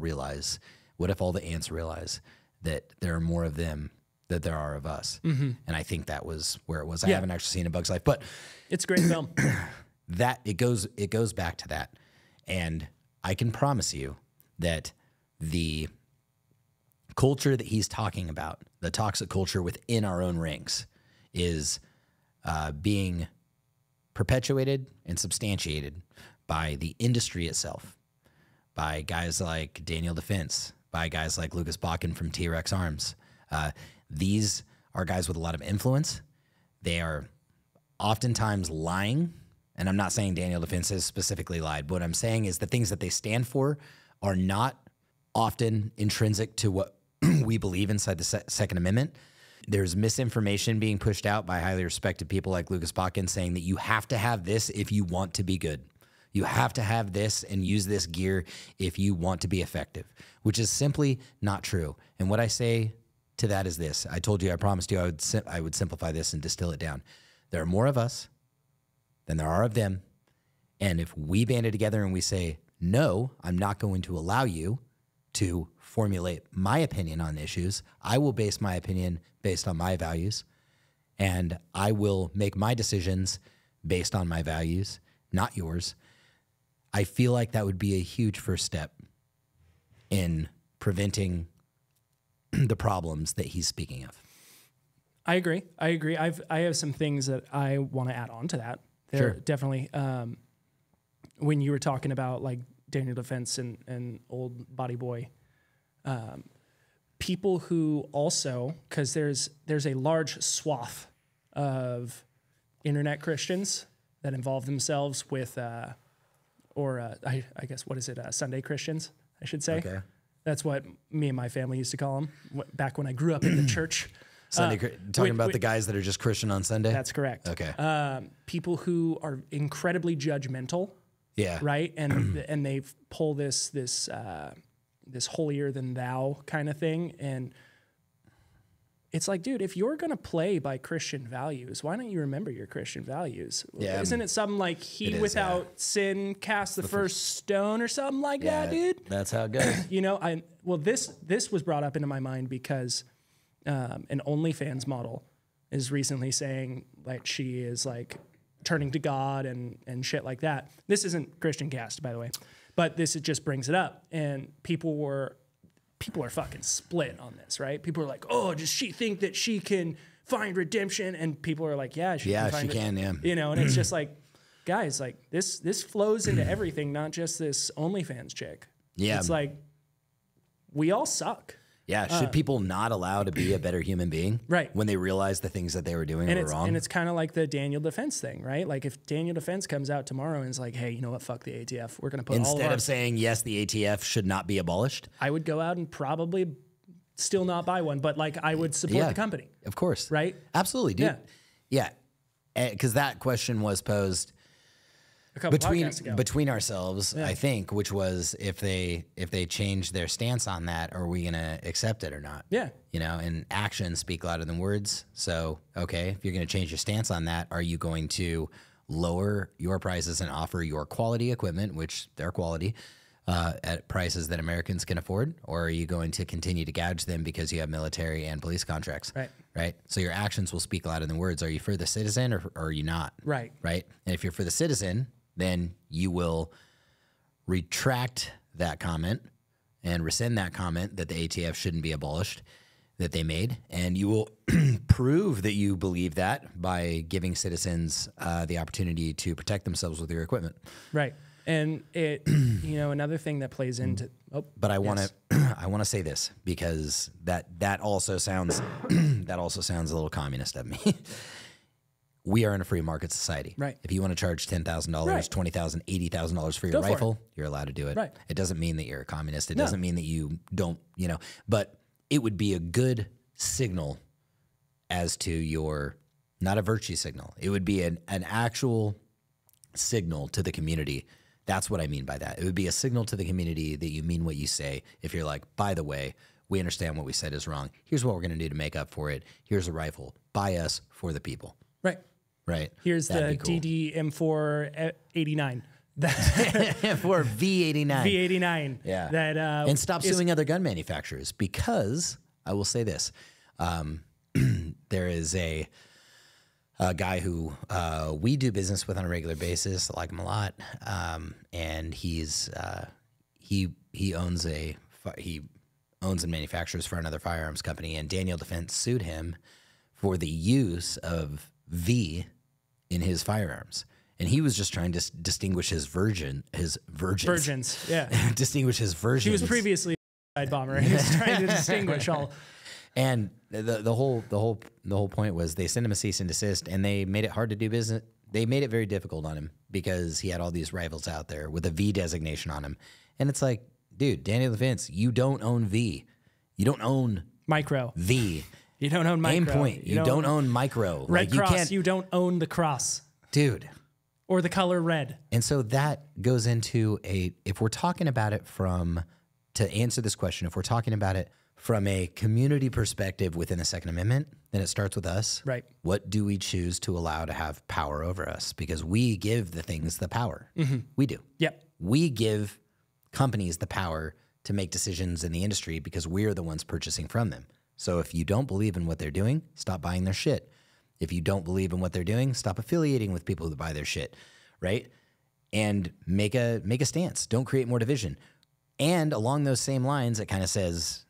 the ants realize that there are more of them than there are of us? And I think that was where it was. I haven't actually seen A Bug's Life, but it's a great film. That it goes back to that. And I can promise you that the culture that he's talking about, the toxic culture within our own ranks, is being perpetuated and substantiated by the industry itself, by guys like Daniel Defense, by guys like Lucas Bakken from T-Rex Arms. These are guys with a lot of influence. They are oftentimes lying, and I'm not saying Daniel Defense has specifically lied. What I'm saying is the things that they stand for are not often intrinsic to what we believe inside the Second Amendment. There's misinformation being pushed out by highly respected people like Lucas Bakken saying that you have to have this if you want to be good. You have to have this and use this gear if you want to be effective, which is simply not true. And what I say to that is this. I told you, I promised you I would simplify this and distill it down. There are more of us than there are of them. And if we banded together and we say, no, I'm not going to allow you to formulate my opinion on issues. I will base my opinion based on my values, and I will make my decisions based on my values, not yours. I feel like that would be a huge first step in preventing the problems that he's speaking of. I agree. I have some things that I want to add on to that. There definitely. When you were talking about like Daniel Defense and Old Body Boy, people who also, because there's a large swath of internet Christians that involve themselves with, I guess, what is it? Sunday Christians, I should say. Okay. That's what me and my family used to call them back when I grew up in the church. Talking about the guys that are just Christian on Sunday? That's correct. Okay. People who are incredibly judgmental. Yeah. Right. And they pull this holier than thou kind of thing. And it's like, dude, if you're going to play by Christian values, why don't you remember your Christian values? Yeah, Isn't it something like he without sin cast the first stone or something like that, dude? That's how it goes. You know, this was brought up into my mind because an OnlyFans model is recently saying like she is like turning to God and shit like that. This isn't Christian cast, by the way, but it just brings it up. And people are fucking split on this, right? People are like, oh, does she think that she can find redemption? And people are like, yeah, she can. You know, and it's just like, guys, like this flows into everything, not just this OnlyFans chick. Yeah. It's like, we all suck. Yeah, should people not allow to be a better human being? Right. When they realize the things that they were doing were wrong? And it's kind of like the Daniel Defense thing, right? Like if Daniel Defense comes out tomorrow and is like, hey, you know what, fuck the ATF. We're going to put Instead of saying, yes, the ATF should not be abolished? I would go out and probably still not buy one, but like I would support the company. Of course. Right? Absolutely, dude. Yeah. Because that question was posed between ourselves, I think, which was if they change their stance on that, are we gonna accept it or not? Yeah, you know, and actions speak louder than words. So, okay, if you're gonna change your stance on that, are you going to lower your prices and offer your quality equipment, which they're quality, at prices that Americans can afford, or are you going to continue to gouge them because you have military and police contracts? Right. So your actions will speak louder than words. Are you for the citizen or are you not? Right. And if you're for the citizen, then you will retract that comment and rescind that comment that the ATF shouldn't be abolished that they made. And you will prove that you believe that by giving citizens the opportunity to protect themselves with your equipment. Right. And it, you know, another thing that plays into, but I want to say this because that also sounds, that also sounds a little communist of me. We are in a free market society. Right. If you want to charge $10,000, $20,000, $80,000 for your rifle, you're allowed to do it. Right. It doesn't mean that you're a communist. It doesn't mean that you don't, you know, but it would be a good signal as to your, not a virtue signal. It would be an actual signal to the community. That's what I mean by that. It would be a signal to the community that you mean what you say. If you're like, by the way, we understand what we said is wrong. Here's what we're going to do to make up for it. Here's a rifle. Buy us for the people. Right. Here's the cool. DD-M489. For V89. V89. Yeah. That, and stop suing other gun manufacturers because I will say this. There is a guy who we do business with on a regular basis. I like him a lot. And he's he owns and manufactures for another firearms company. And Daniel Defense sued him for the use of V in his firearms. And he was just trying to distinguish his virgins. Yeah. Distinguish his virgins. He was previously a side bomber. He was trying to distinguish all. And the whole point was they sent him a cease and desist, and they made it hard to do business. They made it very difficult on him because he had all these rifles out there with a V designation on him. And it's like, dude, Daniel Defense, you don't own V. You don't own micro V. You don't own micro. Aim point. You don't own micro. Red Cross. You don't own the cross. Dude. Or the color red. And so that goes into if we're talking about it to answer this question, if we're talking about it from a community perspective within the Second Amendment, then it starts with us. Right. What do we choose to allow to have power over us? Because we give the things the power. Mm-hmm. We do. Yep. We give companies the power to make decisions in the industry because we're the ones purchasing from them. So if you don't believe in what they're doing, stop buying their shit. If you don't believe in what they're doing, stop affiliating with people who buy their shit, right? And make a stance. Don't create more division. And along those same lines, it kind of says,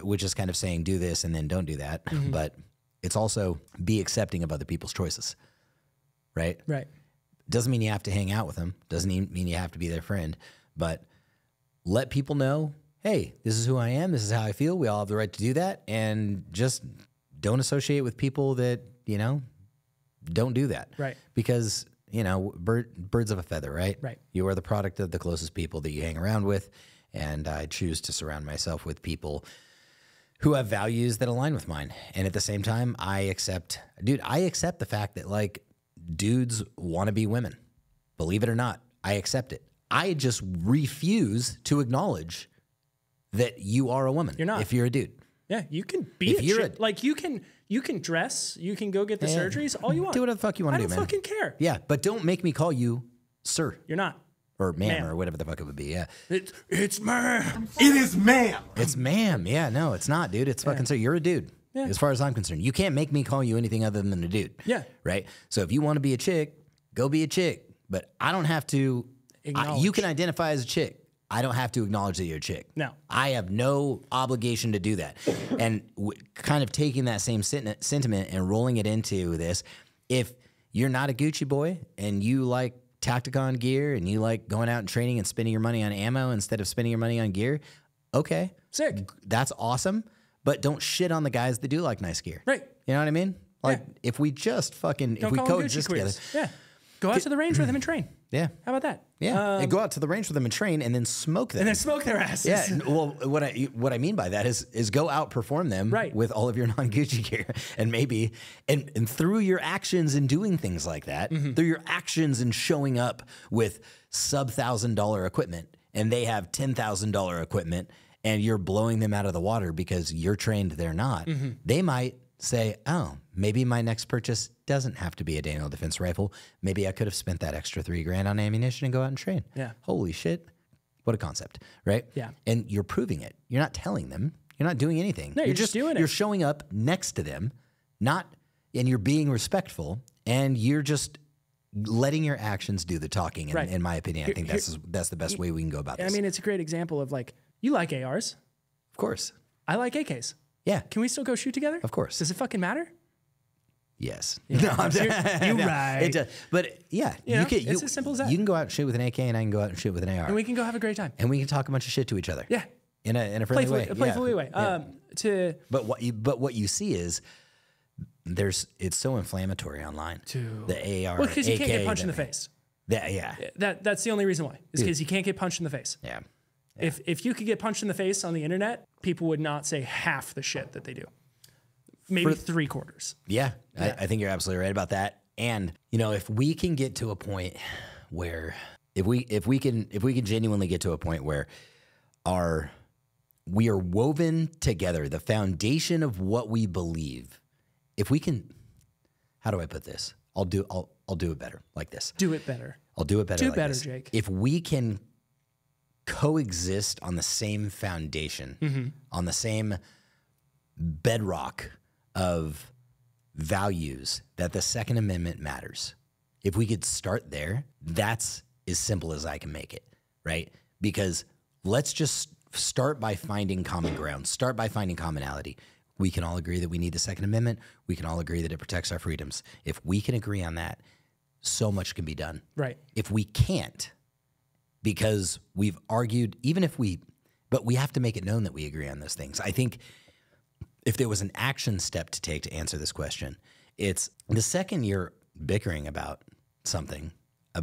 which is kind of saying do this and then don't do that. But it's also be accepting of other people's choices, right? Right. Doesn't mean you have to hang out with them. Doesn't mean you have to be their friend. But let people know, hey, this is who I am. This is how I feel. We all have the right to do that. And just don't associate with people that, you know, don't do that. Right. Because, you know, birds of a feather, right? Right. You are the product of the closest people that you hang around with. And I choose to surround myself with people who have values that align with mine. And at the same time, I accept the fact that, like, dudes want to be women. Believe it or not, I accept it. I just refuse to acknowledge that you are a woman. You're not. If you're a dude. Yeah, you can be If a you're chick. Like, you can dress, you can go get the surgeries, all you want. Do whatever the fuck you want to do, man. I don't fucking care. Yeah, but don't make me call you sir. You're not. Or ma'am, or whatever the fuck it would be. Yeah. It's ma'am. It is ma'am. It's ma'am. Yeah, no, it's not, dude. It's fucking sir. You're a dude. Yeah. As far as I'm concerned. You can't make me call you anything other than a dude. Yeah. Right? So if you want to be a chick, go be a chick. But I don't have to Acknowledge. you can identify as a chick. I don't have to acknowledge that you're a chick. No. I have no obligation to do that. And kind of taking that same sentiment and rolling it into this, if you're not a Gucci boy and you like Tacticon gear and you like going out and training and spending your money on ammo instead of spending your money on gear, okay. Sick. That's awesome. But don't shit on the guys that do like nice gear. Right. You know what I mean? Like, Yeah. if we just fucking, Don't if we call them Gucci coexist together. queers. Yeah. Go out to the range with them and train. Yeah. How about that? Yeah. And go out to the range with them and train and then smoke them. And then smoke their asses. Yeah, well, what I mean by that is go outperform them Right. with all of your non-Gucci gear, and maybe and through your actions in doing things like that, through your actions in showing up with sub-$1,000 equipment, and they have $10,000 equipment, and you're blowing them out of the water because you're trained, they're not. They might say, oh, maybe my next purchase doesn't have to be a Daniel Defense rifle. Maybe I could have spent that extra $3,000 on ammunition and go out and train. Yeah. Holy shit. What a concept, right? Yeah. And you're proving it. You're not telling them. You're not doing anything. No, you're just doing it. You're showing up next to them, and you're being respectful, and you're just letting your actions do the talking. And Right. in my opinion, I think that's the best way we can go about this. I mean, it's a great example of, like, you like ARs. Of course. I like AKs. Yeah. Can we still go shoot together? Of course. Does it fucking matter? Yes. Yeah. I'm You're no, right. It does. But yeah, You know, it's as simple as that. You can go out and shoot with an AK, and I can go out and shoot with an AR, And we can go have a great time. and we can talk a bunch of shit to each other. Yeah. In a friendly way. Playfully way. But what you see is it's so inflammatory online. The AR, Well, because you AK, can't get punched in the face. Yeah. That's the only reason why. Is because you can't get punched in the face. Yeah. If you could get punched in the face on the internet, people would not say half the shit that they do. Maybe 3/4. Yeah. I think you're absolutely right about that. And if we can get to a point where if we can genuinely get to a point where we are woven together, the foundation of what we believe. If we can, how do I put this? I'll do it better like this. Do it better. I'll do it better. Do like better, this. Jake. If we can coexist on the same foundation, on the same bedrock of values, that the Second Amendment matters. If we could start there, that's as simple as I can make it, right? Because let's just start by finding common ground, start by finding commonality. We can all agree that we need the Second Amendment. We can all agree that it protects our freedoms. If we can agree on that, so much can be done. Right. If we can't, because we've argued, but we have to make it known that we agree on those things. I think if there was an action step to take to answer this question, it's the second you're bickering about something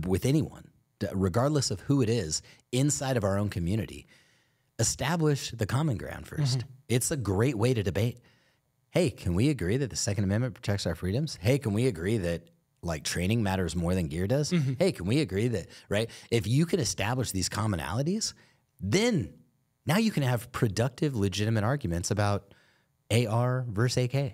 with anyone, regardless of who it is, inside of our own community, establish the common ground first. It's a great way to debate. Hey, can we agree that the Second Amendment protects our freedoms? Hey, can we agree that training matters more than gear does? Hey, can we agree that, right? If you can establish these commonalities, then now you can have productive, legitimate arguments about AR versus AK,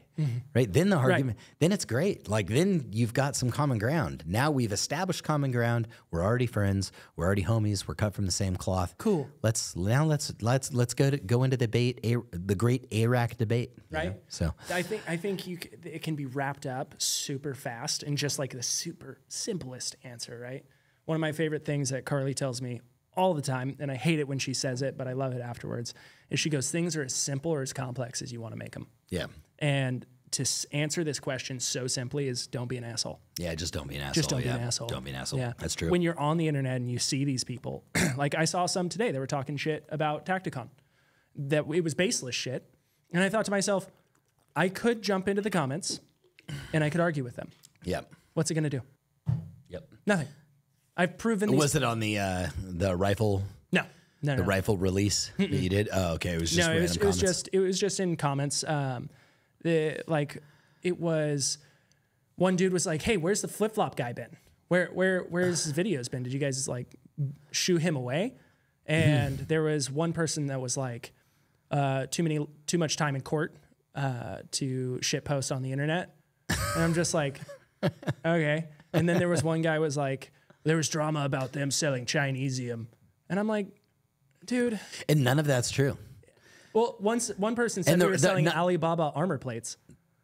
right? Then the argument, then it's great. Then you've got some common ground. Now we've established common ground. We're already friends. We're already homies. We're cut from the same cloth. Cool. Let's go into debate, the great ARAC debate, Right. So I think it can be wrapped up super fast in just the super simplest answer, right? One of my favorite things that Carly tells me all the time, and I hate it when she says it, but I love it afterwards, is she goes, things are as simple or as complex as you want to make them. Yeah. And to answer this question so simply is don't be an asshole. Yeah, just don't be an asshole. Just don't be an asshole. Don't be an asshole. Yeah. That's true. When you're on the internet and you see these people, like I saw some today, they were talking shit about Tacticon, that it was baseless shit. And I thought to myself, I could jump into the comments and I could argue with them. Yep. What's it going to do? Yep. Nothing. I've proven these. Was it on the rifle? No. The rifle release that you did? Oh, okay. It was just random comments. It was just in comments. It was one dude was like, "Hey, where's the flip flop guy been? Where's his videos been? Did you guys like shoo him away?" And there was one person that was like, too much time in court to shit post on the internet, and I'm just like, okay. And then there was one guy was like, there was drama about them selling Chinesium, and I'm like, dude. And none of that's true. Well, one person said they were selling Alibaba armor plates.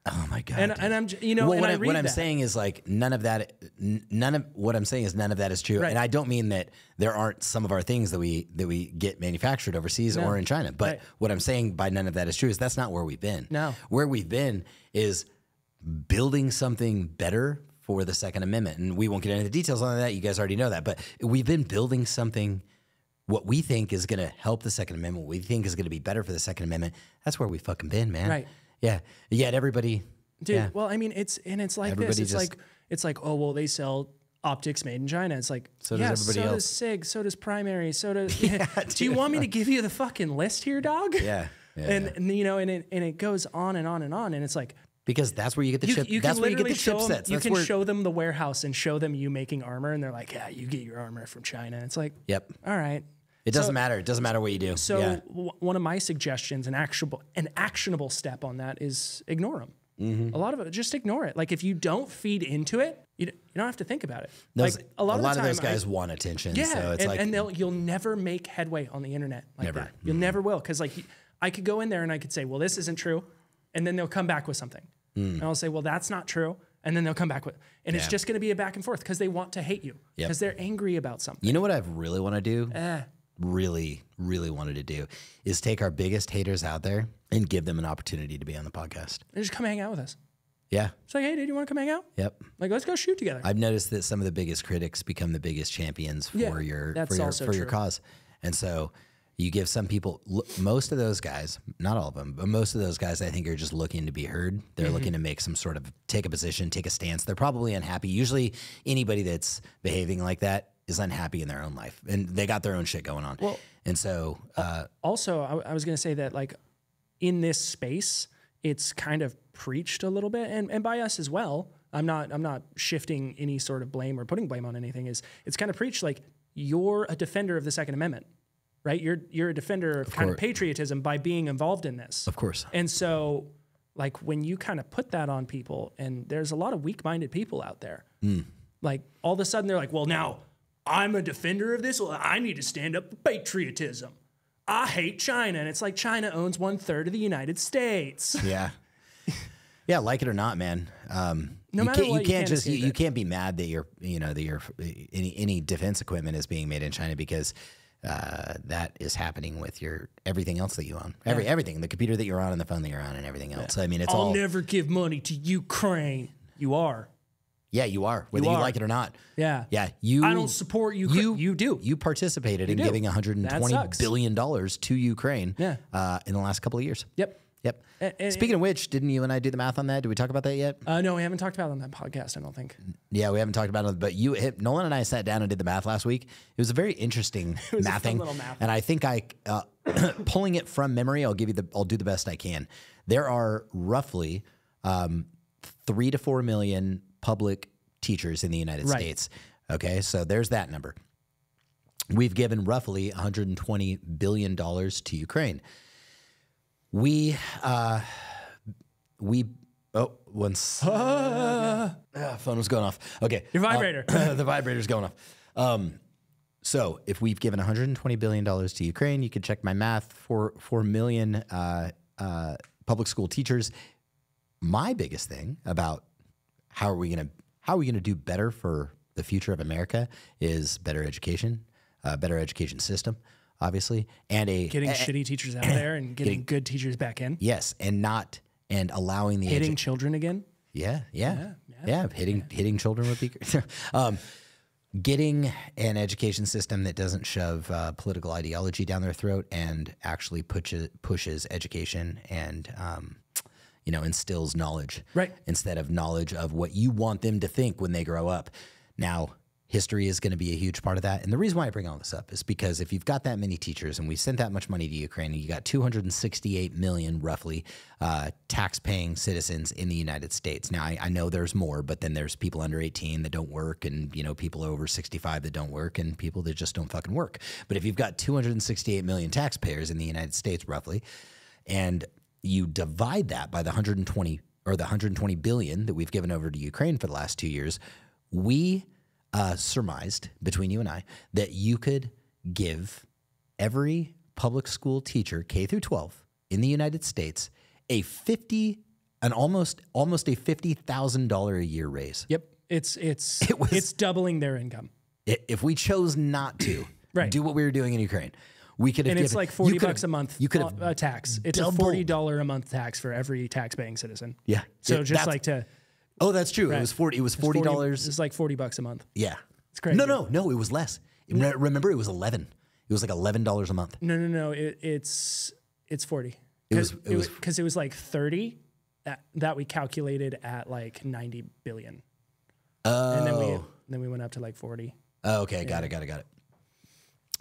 Oh my god! And I'm, you know, well, and what I'm saying is like none of that is true. Right. And I don't mean that there aren't some of our things that we get manufactured overseas or in China. But what I'm saying by none of that is true is that's not where we've been. No, where we've been is building something better for the Second Amendment, and we won't get into the details on that. You guys already know that, but we've been building something. What we think is going to help the Second Amendment, what we think is going to be better for the Second Amendment. That's where we fucking been, man. Right. Yeah. Yet everybody, dude. Yeah. Well, I mean, it's like this. It's like, oh well, they sell optics made in China. It's like, so does everybody else. So does SIG. So does Primary. So does. Yeah, do you want me to give you the fucking list here, dog? Yeah. And you know, and it goes on and on and on, and it's like. Because that's where you get the chip. That's where you get the chipsets. You can show them the warehouse and show them you making armor, and they're like, "Yeah, you get your armor from China." It's like, yep. All right. It doesn't matter. It doesn't matter what you do. So one of my suggestions, an actionable step on that is ignore them. Mm-hmm. A lot of it, just ignore it. Like if you don't feed into it, you don't have to think about it. Like a lot of those guys want attention. Yeah, so it's you'll never make headway on the internet like that. You'll never will, because like I could go in there and I could say, well, this isn't true, and then they'll come back with something, and I'll say, well, that's not true, and then they'll come back with, and it's just going to be a back and forth because they want to hate you because they're angry about something. You know what I really want to do? Really wanted to do is take our biggest haters out there and give them an opportunity to be on the podcast. And just come hang out with us. Yeah. It's like, hey, dude, you want to come hang out? Yep. Like, let's go shoot together. I've noticed that some of the biggest critics become the biggest champions for your cause. And so you give some people, most of those guys, not all of them, but most of those guys I think are just looking to be heard. They're looking to make some sort of, take a position, take a stance. They're probably unhappy. Usually anybody that's behaving like that is unhappy in their own life, and they got their own shit going on. Well, and so also I was going to say that like in this space, it's kind of preached a little bit, and by us as well. I'm not shifting any sort of blame or putting blame on anything. It's kind of preached like you're a defender of the Second Amendment, right? You're a defender of kind of patriotism by being involved in this. Of course. And so like when you kind of put that on people, and there's a lot of weak-minded people out there, like all of a sudden they're like, well, now I'm a defender of this. Well, I need to stand up for patriotism. I hate China. And it's like China owns 1/3 of the United States. Yeah. Yeah, like it or not, man. No matter what, you can't be mad that any defense equipment is being made in China, because that is happening with everything else that you own. Everything, the computer that you're on and the phone that you're on and everything else. I mean, I'll never give money to Ukraine. You are. Yeah, you are, whether you like it or not. Yeah. Yeah. I don't support Ukraine. You do. You participated in giving $120 billion to Ukraine in the last couple of years. Yep. Speaking of which, didn't you and I do the math on that? Did we talk about that yet? No, we haven't talked about it on that podcast, I don't think. Yeah, we haven't talked about it, but Nolan and I sat down and did the math last week. It was a very interesting mathing. And I think pulling it from memory, I'll do the best I can. There are roughly 3 to 4 million public teachers in the United States. Okay, so there's that number. We've given roughly $120 billion to Ukraine. Phone was going off. Okay. Your vibrator. The vibrator's going off. So if we've given $120 billion to Ukraine, you can check my math, 4 million public school teachers. My biggest thing about how are we going to do better for the future of America is better education, better education system, obviously, and getting shitty teachers out of there and getting good teachers back in. Yes, and allowing the hitting children again. Yeah. Hitting children would be great. Getting an education system that doesn't shove political ideology down their throat and actually pushes education and instills knowledge, right? Instead of knowledge of what you want them to think when they grow up. Now, history is going to be a huge part of that. And the reason why I bring all this up is because if you've got that many teachers and we sent that much money to Ukraine, and you got 268 million, roughly, tax-paying citizens in the United States. Now, I know there's more, but then there's people under 18 that don't work and, people over 65 that don't work and people that just don't fucking work. But if you've got 268 million taxpayers in the United States, roughly, and you divide that by the 120 billion that we've given over to Ukraine for the last 2 years, we surmised between you and I that you could give every public school teacher K through 12 in the United States almost a $50,000 a year raise. Yep, it's doubling their income. If we chose not to do what we were doing in Ukraine, we could have. And it's like $40 a month. You could have a tax. It's a $40 a month tax for every tax-paying citizen. Yeah. So just like to. Oh, that's true. Right. It was $40. It was $40. It's like $40 a month. Yeah, it's crazy. No. It was less. Remember, it was 11. It was like $11 a month. No. It's 40. Because it was like 30 that we calculated at like 90 billion. Oh. And then we went up to like 40. Oh, okay. Got it.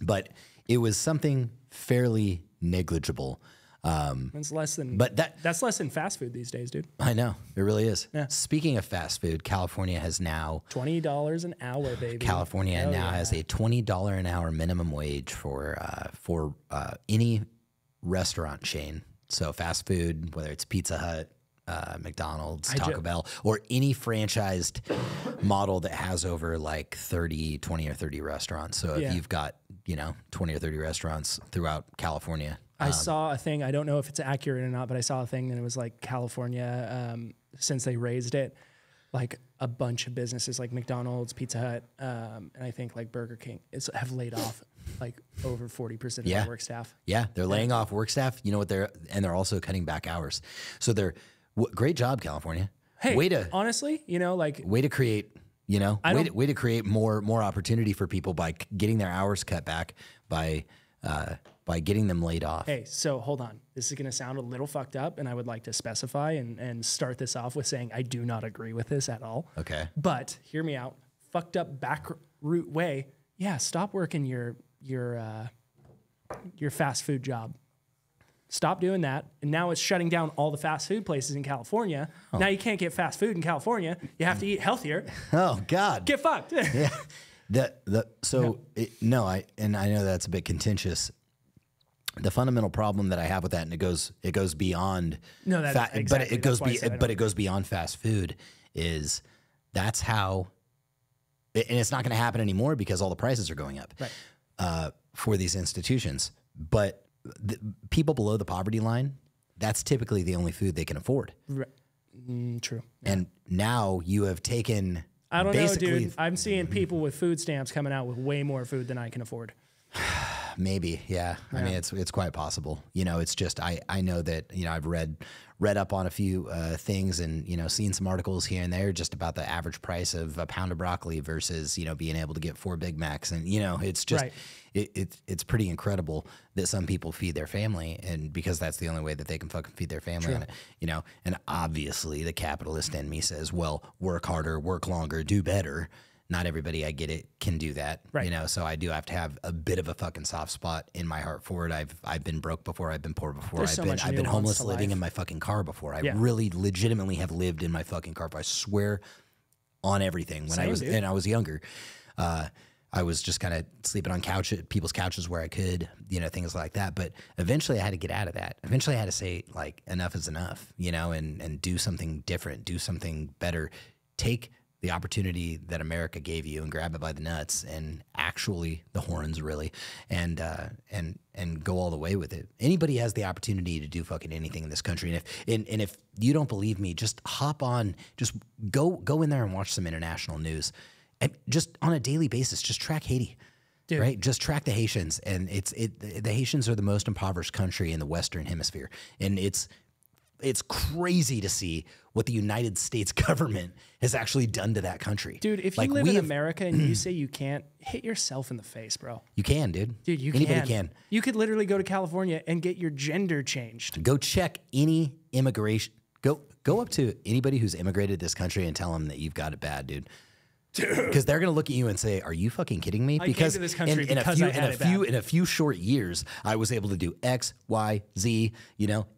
But it was something fairly negligible. It's less than, but that's less than fast food these days, dude. I know, it really is. Yeah. Speaking of fast food, California has now $20 an hour, baby. California has a $20 an hour minimum wage for any restaurant chain. So fast food, whether it's Pizza Hut, McDonald's, Taco Bell, or any franchised model that has over like 20 or 30 restaurants. So if you've got 20 or 30 restaurants throughout California. I saw a thing, I don't know if it's accurate or not, but I saw a thing that it was like California, since they raised it, like a bunch of businesses like McDonald's, Pizza Hut, and I think like Burger King have laid off like over 40% of their work staff. Yeah, they're laying off work staff. You know what they're also cutting back hours. So great job, California. Hey, honestly, way to create, way to create more opportunity for people by getting their hours cut back by getting them laid off. Hey, so hold on. This is going to sound a little fucked up, and I would like to specify and start this off with saying I do not agree with this at all. Okay. But hear me out. Fucked up back route way. Yeah, stop working your fast food job. Stop doing that. And now it's shutting down all the fast food places in California. Oh. Now you can't get fast food in California. You have to eat healthier. Oh, God. Get fucked. Yeah. I know that's a bit contentious. The fundamental problem that I have with that, and it goes beyond it goes beyond fast food, is that's how, and it's not going to happen anymore because all the prices are going up for these institutions. But people below the poverty line, that's typically the only food they can afford. Right. True. Yeah. And now you have taken. I don't know, dude. I'm seeing people with food stamps coming out with way more food than I can afford. Maybe, yeah. I mean, it's quite possible. It's just I know that I've read up on a few things and seen some articles here and there just about the average price of a pound of broccoli versus being able to get 4 Big Macs, and it's just it's pretty incredible that some people feed their family, and because that's the only way that they can fucking feed their family on it. And obviously the capitalist in me says, well, work harder, work longer, do better. Not everybody, I get it, can do that. Right. So I do have to have a bit of a fucking soft spot in my heart for it. I've been broke before. I've been poor before. I've been homeless living in my fucking car before. I really legitimately have lived in my fucking car. I swear on everything. When I was younger, I was just kind of sleeping on people's couches where I could, things like that. But eventually I had to get out of that. Eventually I had to say, like, enough is enough, and do something different, do something better. Take the opportunity that America gave you and grab it by the nuts and actually the horns, really, and go all the way with it. Anybody has the opportunity to do fucking anything in this country. And if you don't believe me, just hop on, just go in there and watch some international news, and just on a daily basis, just track Haiti. Dude. right? Just track the Haitians, and the Haitians are the most impoverished country in the Western Hemisphere, and it's crazy to see what the United States government has actually done to that country. Dude, if you live in America and you say you can't, hit yourself in the face, bro. You can, dude. Dude, Anybody can. You could literally go to California and get your gender changed. Go check any immigration. Go up to anybody who's immigrated to this country and tell them that you've got it bad, dude. Because they're gonna look at you and say, "Are you fucking kidding me?" Because came to this country in a few short years, I was able to do X, Y, Z,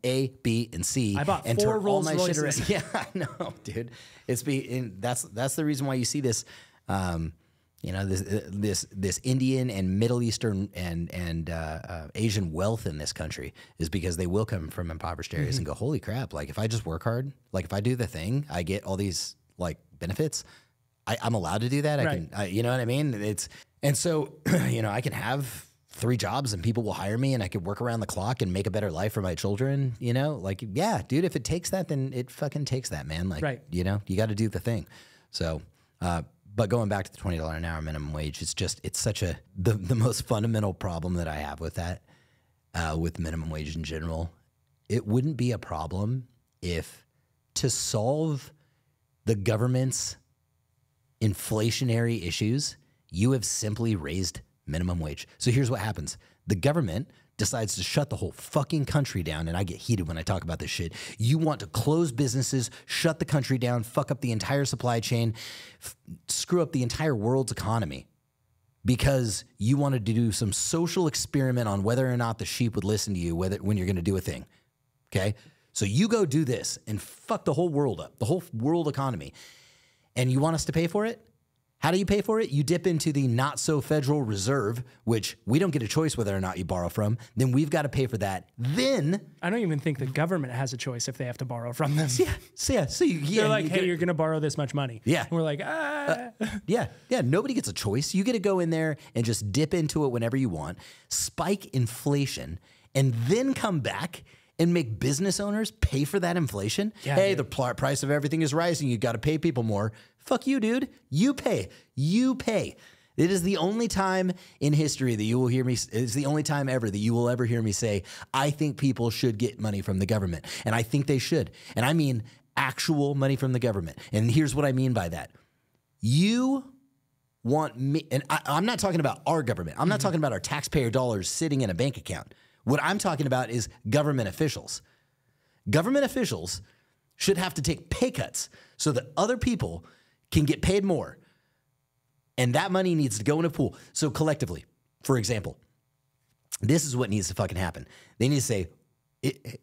A, B, and C. I bought and 4 Rolls Royces. Yeah, I know, dude. That's the reason why you see this. This Indian and Middle Eastern and Asian wealth in this country is because they will come from impoverished areas and go, holy crap! Like if I just work hard, like if I do the thing, I get all these like benefits. I'm allowed to do that. Right. You know what I mean? So I can have 3 jobs and people will hire me and I could work around the clock and make a better life for my children. Like yeah, dude. If it takes that, then it fucking takes that, man. Like right. You got to do the thing. So. But going back to the $20 an hour minimum wage, it's such the most fundamental problem that I have with that, with minimum wage in general. It wouldn't be a problem if to solve the government's inflationary issues, you have simply raised minimum wage. So here's what happens. The government decides to shut the whole fucking country down, and I get heated when I talk about this shit. You want to close businesses, shut the country down, fuck up the entire supply chain, screw up the entire world's economy because you wanted to do some social experiment on whether or not the sheep would listen to you when you're going to do a thing, okay? So you go do this and fuck the whole world up, the whole world economy, and you want us to pay for it? How do you pay for it? You dip into the not-so-federal reserve, which we don't get a choice whether or not you borrow from. Then we've got to pay for that. Then I don't even think the government has a choice if they have to borrow from them. They're like, hey, you're going to borrow this much money. Yeah. And we're like, Yeah, nobody gets a choice. You get to go in there and just dip into it whenever you want, spike inflation, and then come back and make business owners pay for that inflation. Yeah, hey, dude. the price of everything is rising. You got to pay people more. Fuck you, dude. You pay. It is the only time in history that you will hear me. It's the only time ever that you will ever hear me say, I think people should get money from the government. And I think they should. And I mean actual money from the government. And here's what I mean by that. You want me, and I'm not talking about our government. I'm not talking about our taxpayer dollars sitting in a bank account. What I'm talking about is government officials. Government officials should have to take pay cuts so that other people can get paid more. And that money needs to go in a pool. So collectively, for example, this is what needs to fucking happen. They need to say,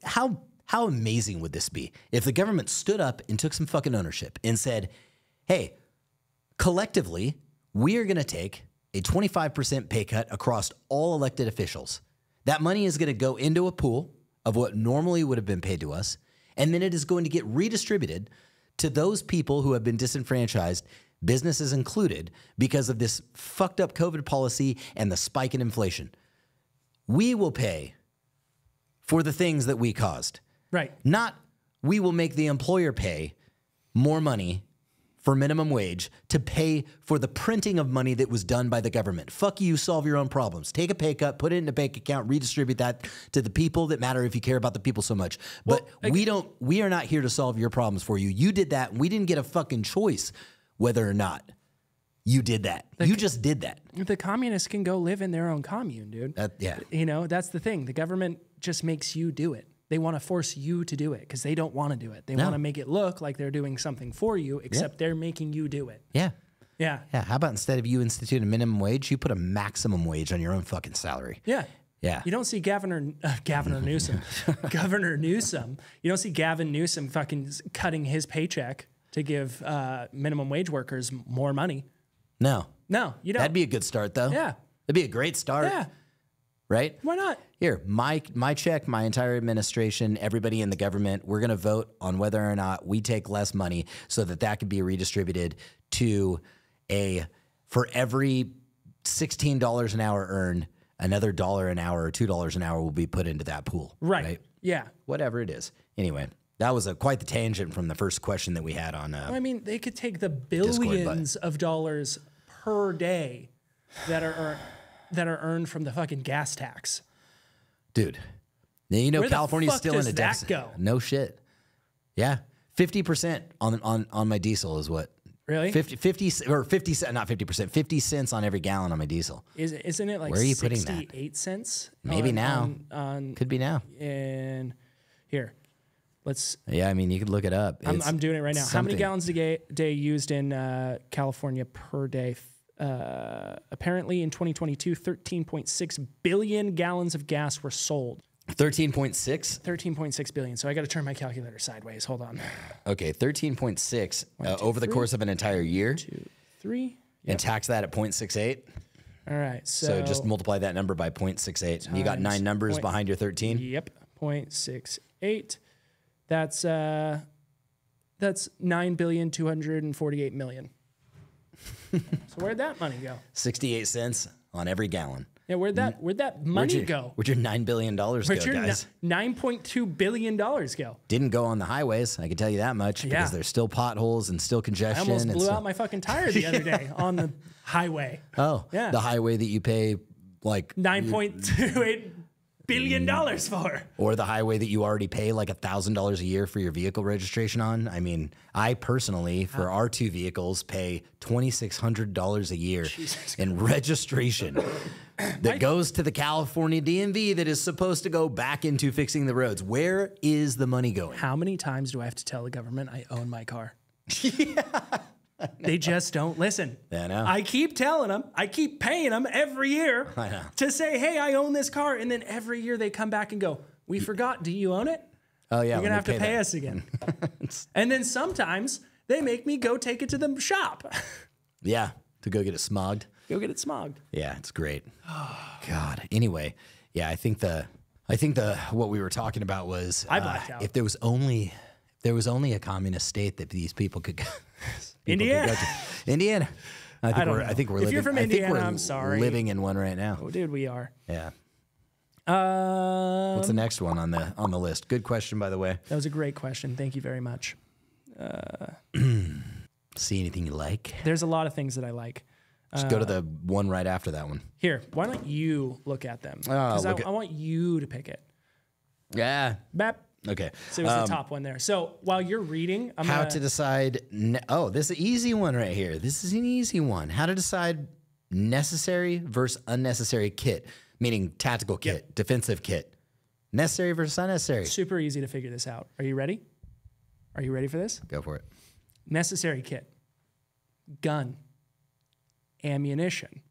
how amazing would this be if the government stood up and took some fucking ownership and said, hey, collectively, we are going to take a 25% pay cut across all elected officials. That money is going to go into a pool of what normally would have been paid to us, and then it is going to get redistributed to those people who have been disenfranchised, businesses included, because of this fucked up COVID policy and the spike in inflation. We will pay for the things that we caused. right. Not we will make the employer pay more money for minimum wage to pay for the printing of money that was done by the government. Fuck you, solve your own problems. Take a pay cut, put it in a bank account, redistribute that to the people that matter if you care about the people so much. But we are not here to solve your problems for you. You did that, and we didn't get a fucking choice whether or not you did that. You just did that. The communists can go live in their own commune, dude. Yeah. That's the thing. The government just makes you do it. They want to force you to do it because they don't want to do it. They want to make it look like they're doing something for you, except they're making you do it. Yeah. Yeah. Yeah. How about instead of you institute a minimum wage, you put a maximum wage on your own fucking salary? Yeah. Yeah. You don't see Governor Newsom. Governor Newsom. You don't see Gavin Newsom fucking cutting his paycheck to give minimum wage workers more money. No, you don't. That'd be a good start, though. Yeah. That'd be a great start. Yeah. Right? Why not? Here, my check, my entire administration, everybody in the government, we're going to vote on whether or not we take less money so that could be redistributed to for every $16 an hour earned, another $1 an hour or $2 an hour will be put into that pool. Right. Yeah. Whatever it is. Anyway, that was quite the tangent from the first question that we had on. I mean, they could take the billions of dollars per day that are earned. that are earned from the fucking gas tax. Dude. Now, you know, Where the California's fuck still in does a that deficit. go? No shit. Yeah. 50% on my diesel is what? Really? 50 not 50%, 50 cents on every gallon on my diesel. Isn't it like Where are you putting that? 68 cents? Maybe now. On Could be now. and here, let's. Yeah, I mean, you could look it up. I'm doing it right now. How something. many gallons a day used in California per day? Apparently, in 2022, 13.6 billion gallons of gas were sold. 13.6? 13.6 billion. So I got to turn my calculator sideways. Hold on. Okay, 13.6 over the course of an entire year. 2, 3. And tax that at 0.68. All right. So just multiply that number by 0.68. And you got 9 numbers behind your 13? Yep. 0.68. That's 9,248,000,000. So where'd that money go? 68 cents on every gallon. Yeah, where'd that money go? Where'd your $9 billion go, guys? $9.2 billion go? Didn't go on the highways, I can tell you that much, because there's still potholes and still I congestion. almost blew out my fucking tire the other day on the highway. Oh, yeah. The highway that you pay like $9.28 billion for. Or the highway that you already pay like $1,000 a year for your vehicle registration on. I mean, I personally, for our 2 vehicles, pay $2,600 a year in registration that goes to the California DMV that is supposed to go back into fixing the roads. Where is the money going? How many times do I have to tell the government I own my car? They just don't listen. I know. I keep telling them, I keep paying them every year to say, hey, I own this car. And then every year they come back and go, we forgot, do you own it? Oh, yeah. You're going to have to pay us again. And then sometimes they make me go take it to the shop. Yeah, to go get it smogged. Go get it smogged. Yeah, it's great. God. Anyway, yeah, I think the what we were talking about was I blacked out. If there was only a communist state that these people could go. Indiana. Could go to. Indiana. I think we're if living. You're from Indiana, I'm sorry. Living in one right now. Oh, dude, we are. Yeah. What's the next one on the list? Good question, by the way. That was a great question. Thank you very much. See anything you like? There's a lot of things that I like. Just go to the one right after that one. Here, why don't you look at them? Because I want you to pick it. Yeah. Bap. Okay. So it was the top one there. So while you're reading, how to decide. This is an easy one right here. This is an easy one. How to decide necessary versus unnecessary kit, meaning tactical kit, defensive kit. Necessary versus unnecessary. Super easy to figure this out. Are you ready? Are you ready for this? Go for it. Necessary kit. Gun. Ammunition.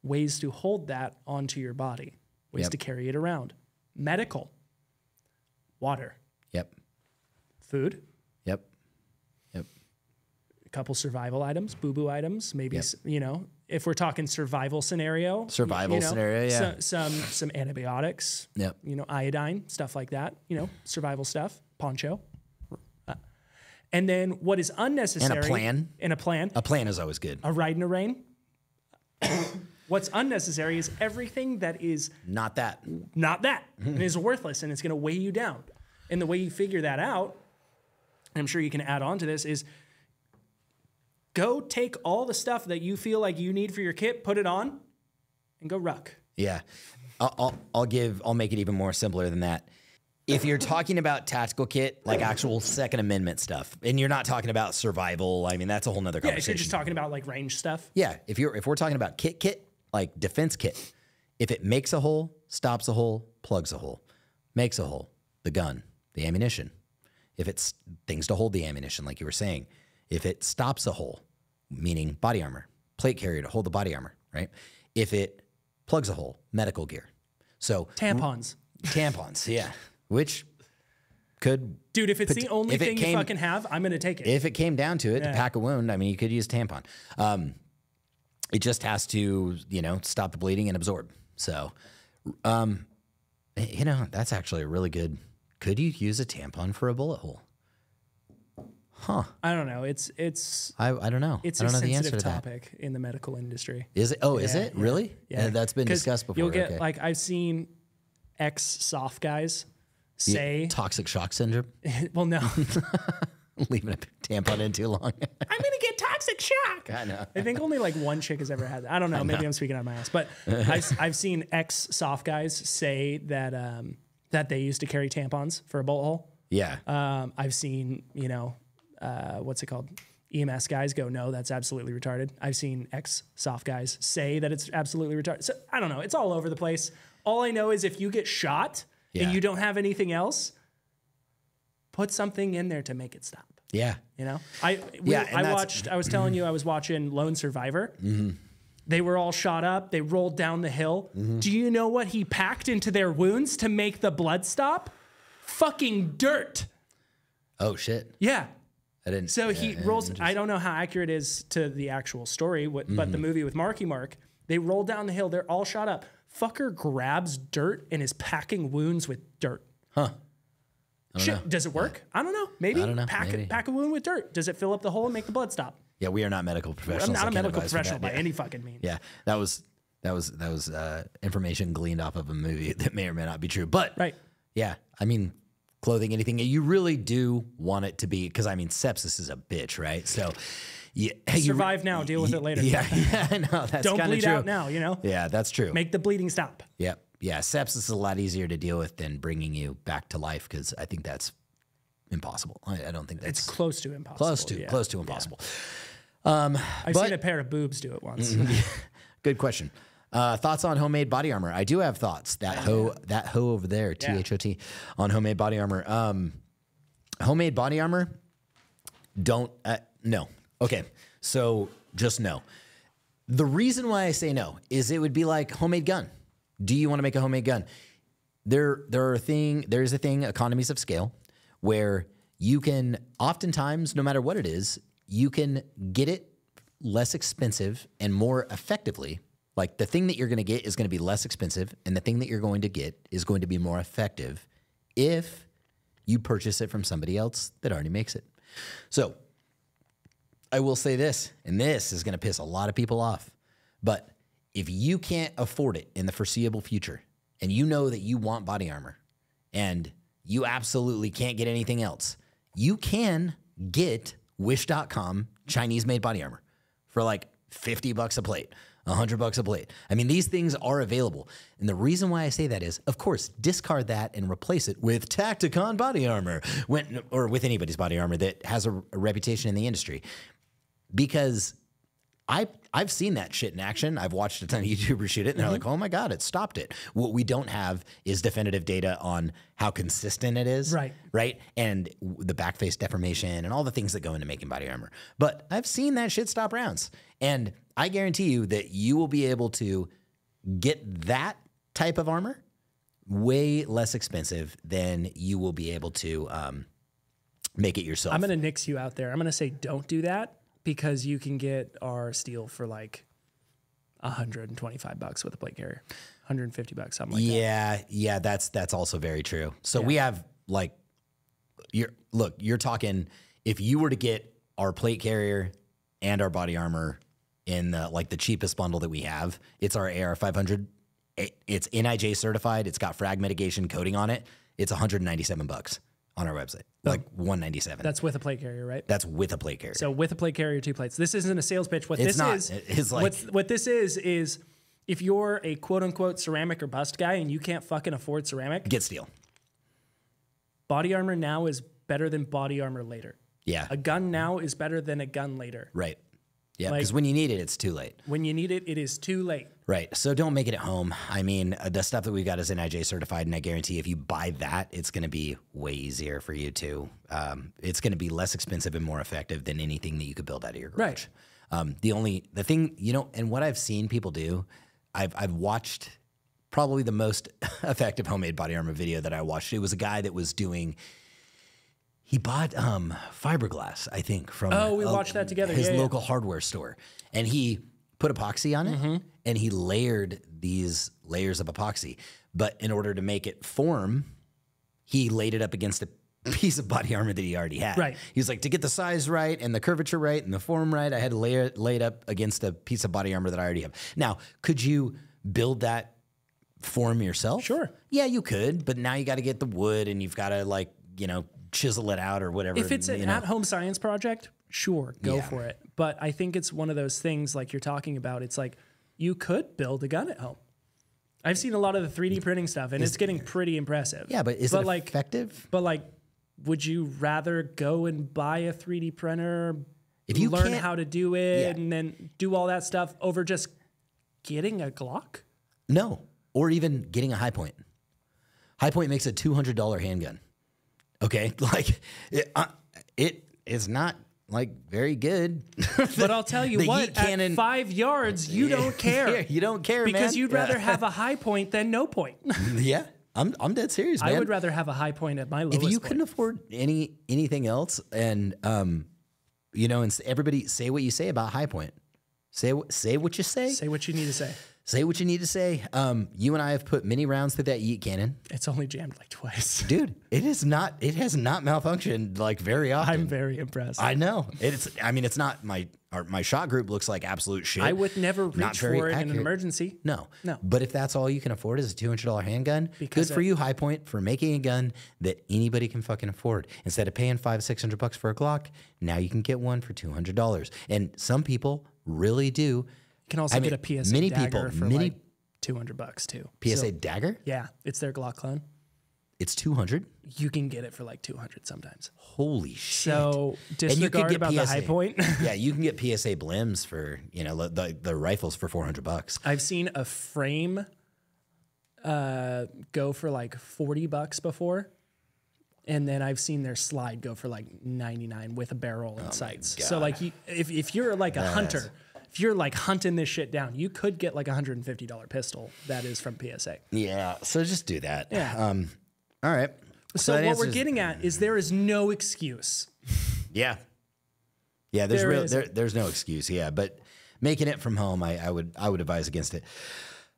Ways to hold that onto your body. Ways to carry it around. Medical. Water. Yep. Food. Yep. A couple survival items, boo-boo items, maybe, if we're talking survival scenario. Scenario, yeah. Some antibiotics. Yep. Iodine, stuff like that. Survival stuff. Poncho. And then what is unnecessary. And a plan. A plan is always good. A ride in the rain. What's unnecessary is everything that is not that and is worthless, and it's going to weigh you down. And the way you figure that out, and I'm sure you can add on to this, is go take all the stuff that you feel like you need for your kit, put it on, and go ruck. Yeah. I'll make it even more simpler than that. If you're talking about tactical kit, like actual Second Amendment stuff, and you're not talking about survival, I mean, that's a whole nother conversation. Yeah, if you're just talking about like range stuff. Yeah, if we're talking about kit, like defense kit, if it makes a hole, stops a hole, plugs a hole, makes a hole, the gun, the ammunition. If it's things to hold the ammunition, like you were saying, if it stops a hole, meaning body armor, plate carrier to hold the body armor, right? If it plugs a hole, medical gear. So tampons, yeah. Which could... Dude, if it's the only thing you fucking have, I'm going to take it. If it came down to it, to pack a wound, I mean, you could use tampon. It just has to, stop the bleeding and absorb. So, that's actually a really good... Could you use a tampon for a bullet hole? Huh. I don't know. I don't know. It's I don't know a the answer sensitive to that. topic in the medical industry. Is it? Oh, is it? Yeah. Really? Yeah. That's been discussed before. You'll get, I've seen ex-soft guys say... Toxic shock syndrome? Well, no. Leaving a tampon in too long. I'm gonna get toxic shock. I know. I think only like one chick has ever had that. I don't know. Maybe I'm speaking out of my ass, but I've seen ex soft guys say that that they used to carry tampons for a bolt hole. Yeah. I've seen, what's it called? EMS guys go, no, that's absolutely retarded. I've seen ex soft guys say that it's absolutely retarded. So I don't know. It's all over the place. All I know is if you get shot and you don't have anything else, put something in there to make it stop. Yeah. I was telling you, I was watching Lone Survivor. Mm-hmm. They were all shot up. They rolled down the hill. Mm-hmm. Do you know what he packed into their wounds to make the blood stop? Fucking dirt. Oh, shit. Yeah. I didn't. So he rolls. I don't know how accurate it is to the actual story, but the movie with Marky Mark, they roll down the hill. They're all shot up. Fucker grabs dirt and is packing wounds with dirt. Huh. Shit, does it work? I don't know. Maybe. I don't know. Pack a wound with dirt. Does it fill up the hole and make the blood stop? Yeah, we are not medical professionals. I'm not I a can't medical advise for professional that. by any fucking means. Yeah, that was information gleaned off of a movie that may or may not be true. But yeah, I mean, clothing, anything, you really do want it to be, because I mean, sepsis is a bitch, right? So survive now, deal with it later. Yeah, I know. That's don't bleed true. out now, Yeah, that's true. Make the bleeding stop. Yep. Yeah, sepsis is a lot easier to deal with than bringing you back to life, because I think that's impossible. I don't think that's... It's close to impossible. Close to impossible. I've seen a pair of boobs do it once. Good question. Thoughts on homemade body armor? I do have thoughts. That hoe over there, THOT, on homemade body armor. Homemade body armor, no. Okay, so just no. The reason why I say no is it would be like homemade gun. Do you want to make a homemade gun? There's a thing, economies of scale, where you can oftentimes, no matter what it is, you can get it less expensive and more effectively. Like the thing that you're going to get is going to be less expensive, and the thing that you're going to get is going to be more effective if you purchase it from somebody else that already makes it. So I will say this, and this is going to piss a lot of people off, but if you can't afford it in the foreseeable future, and you know that you want body armor, and you absolutely can't get anything else, you can get Wish.com Chinese-made body armor for like $50 a plate, $100 a plate. I mean, these things are available. And the reason why I say that is, of course, discard that and replace it with Tacticon body armor, or with anybody's body armor that has a reputation in the industry. Because I've seen that shit in action. I've watched a ton of YouTubers shoot it, and they're like, oh my God, it stopped it. What we don't have is definitive data on how consistent it is. Right? And the backface deformation and all the things that go into making body armor. But I've seen that shit stop rounds. And I guarantee you that you will be able to get that type of armor way less expensive than you will be able to make it yourself. I'm going to nix you out there. I'm going to say don't do that, because you can get our steel for like $125 with a plate carrier, $150, something like that. Yeah, that's also very true. So we have like, you're talking, if you were to get our plate carrier and our body armor in the cheapest bundle that we have, it's our AR500. It's NIJ certified. It's got frag mitigation coating on it. It's $197 on our website, like $197. That's with a plate carrier, right? That's with a plate carrier. So with a plate carrier, 2 plates. This isn't a sales pitch. What it's this not. is, it's like what this is if you're a quote unquote ceramic or bust guy and you can't fucking afford ceramic, get steel. Body armor now is better than body armor later. Yeah. A gun now is better than a gun later. Right. Yeah, because when you need it, it's too late. When you need it, it is too late. Right. So don't make it at home. I mean, the stuff that we've got is NIJ certified, and I guarantee if you buy that, it's going to be way easier for you to. It's going to be less expensive and more effective than anything that you could build out of your garage. Right. The thing, and what I've seen people do, I've watched probably the most effective homemade body armor video that I watched. It was a guy that was doing. He bought fiberglass, I think, from we watched that together. His local hardware store, and he put epoxy on it, and he layered these layers of epoxy. But in order to make it form, he laid it up against a piece of body armor that he already had. Right. He's like, to get the size right and the curvature right and the form right, I had to lay it up against a piece of body armor that I already have. Now, could you build that form yourself? Sure. Yeah, you could, but now you got to get the wood, and you've got to chisel it out or whatever. If it's an at-home science project, sure, go for it. But I think it's one of those things like you're talking about. It's like you could build a gun at home. I've seen a lot of the 3D printing stuff, and it's getting pretty impressive. Yeah, but is it effective? But like, would you rather go and buy a 3D printer, if you learn how to do it, and then do all that stuff over just getting a Glock? No, or even getting a High Point. High Point makes a $200 handgun. Okay, like it is not like very good. But I'll tell you what, at 5 yards, you don't care. You don't care, because you'd rather have a High Point than no point. Yeah, I'm dead serious, man. I would rather have a High Point at my lowest If you point. couldn't afford anything else, and you know, and everybody say what you say about High Point. Say what you say. Say what you need to say. Say what you need to say. You and I have put many rounds through that yeet cannon. It's only jammed like twice. Dude, it has not malfunctioned like very often. I'm very impressed. I know. It's not my shot group looks like absolute shit. I would never reach for it in an emergency. No. No. But if that's all you can afford is a $200 handgun, good for you, High Point, for making a gun that anybody can fucking afford. Instead of paying $500-600 for a Glock, now you can get one for $200. And some people really do. You can also get a PSA dagger for like $200 too. PSA dagger? Yeah, it's their Glock clone. It's $200. You can get it for like $200 sometimes. Holy shit! So disregard about the High Point. Yeah, you can get PSA blims for the rifles for $400. I've seen a frame go for like $40 before, and then I've seen their slide go for like $99 with a barrel and sights. So like, if you're like a hunter. If you're like hunting this shit down, you could get like a $150 pistol that is from PSA. Yeah, so just do that. Yeah. All right. So what we're getting at is there is no excuse. Yeah. Yeah, there's no excuse. Yeah, but making it from home, I would advise against it.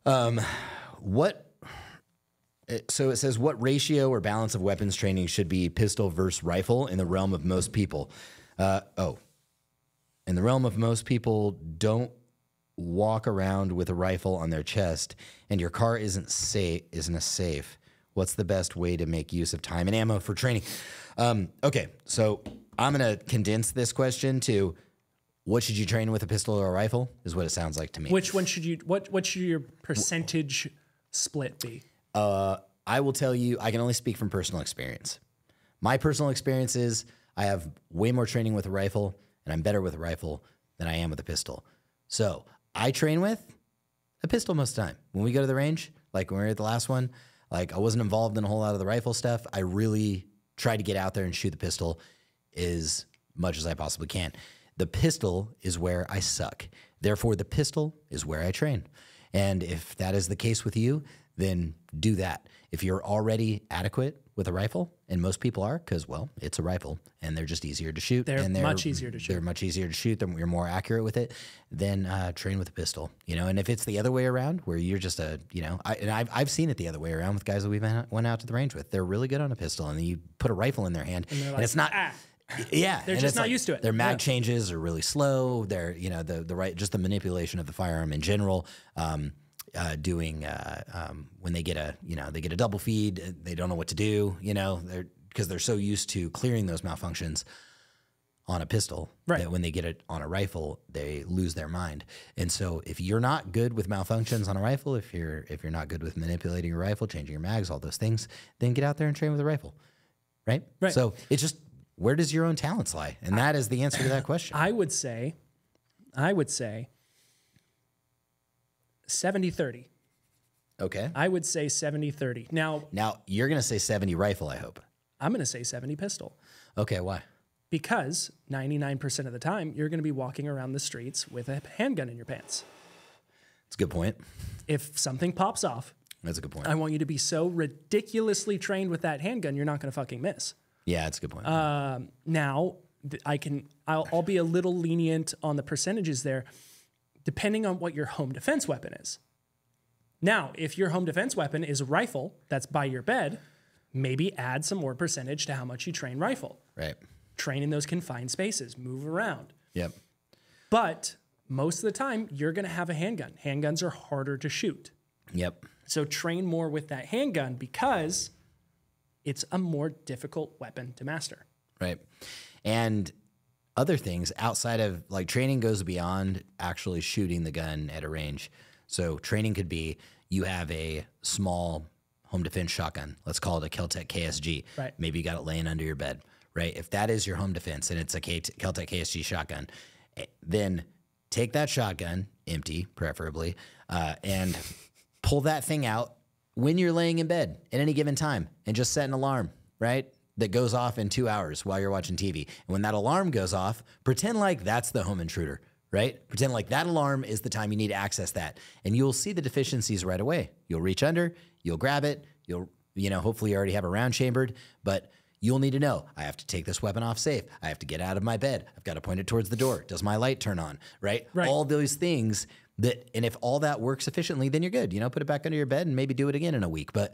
So it says what ratio or balance of weapons training should be pistol versus rifle in the realm of most people? In the realm of most people, don't walk around with a rifle on their chest, and your car isn't a safe. What's the best way to make use of time and ammo for training? Okay, so I'm gonna condense this question to what should you train with, a pistol or a rifle? Is what it sounds like to me. Which one should you? What should your percentage split be? I will tell you. I can only speak from personal experience. My personal experience is I have way more training with a rifle, and I'm better with a rifle than I am with a pistol. So I train with a pistol most of the time. When we go to the range, like when we were at the last one, like I wasn't involved in a whole lot of the rifle stuff. I really try to get out there and shoot the pistol as much as I possibly can. The pistol is where I suck. Therefore, the pistol is where I train. And if that is the case with you, then do that. If you're already adequate with a rifle, and most people are, because, well, it's a rifle, and they're just easier to shoot. They're much easier to shoot. They're much easier to shoot. You're more accurate with it. Then train with a pistol. And if it's the other way around, where you're just I've seen it the other way around with guys that we went out to the range with. They're really good on a pistol, and then you put a rifle in their hand, and it's not. Yeah, they're just not used to it. Their mag changes are really slow. They're just the manipulation of the firearm in general. When they get a double feed, they don't know what to do, because they're so used to clearing those malfunctions on a pistol that when they get it on a rifle, they lose their mind. And so if you're not good with malfunctions on a rifle, if you're not good with manipulating your rifle, changing your mags, all those things, then get out there and train with a rifle. Right? So it's just, where does your own talents lie? And that is the answer to that question. I would say 70-30. Okay. I would say 70-30. Now you're going to say 70 rifle, I hope. I'm going to say 70 pistol. Okay, why? Because 99% of the time, you're going to be walking around the streets with a handgun in your pants. That's a good point. If something pops off, that's a good point. I want you to be so ridiculously trained with that handgun, you're not going to fucking miss. Yeah, that's a good point. Now, I'll be a little lenient on the percentages there, depending on what your home defense weapon is. Now, if your home defense weapon is a rifle that's by your bed, maybe add some more percentage to how much you train rifle. Right. Train in those confined spaces, move around. Yep. But most of the time, you're going to have a handgun. Handguns are harder to shoot. Yep. So train more with that handgun, because it's a more difficult weapon to master. Right. And other things outside of like training goes beyond actually shooting the gun at a range. So training could be you have a small home defense shotgun. Let's call it a Kel-Tec KSG. Right. Maybe you got it laying under your bed, right? If that is your home defense and it's a Kel-Tec KSG shotgun, then take that shotgun, empty preferably, and pull that thing out when you're laying in bed at any given time and just set an alarm, right? That goes off in 2 hours while you're watching TV. And when that alarm goes off, pretend like that's the home intruder, right? Pretend like that alarm is the time you need to access that. And you'll see the deficiencies right away. You'll reach under, you'll grab it, hopefully you already have a round chambered, but you'll need to know, I have to take this weapon off safe. I have to get out of my bed. I've got to point it towards the door. Does my light turn on, right? All those things and if all that works efficiently, then you're good. Put it back under your bed and maybe do it again in a week. But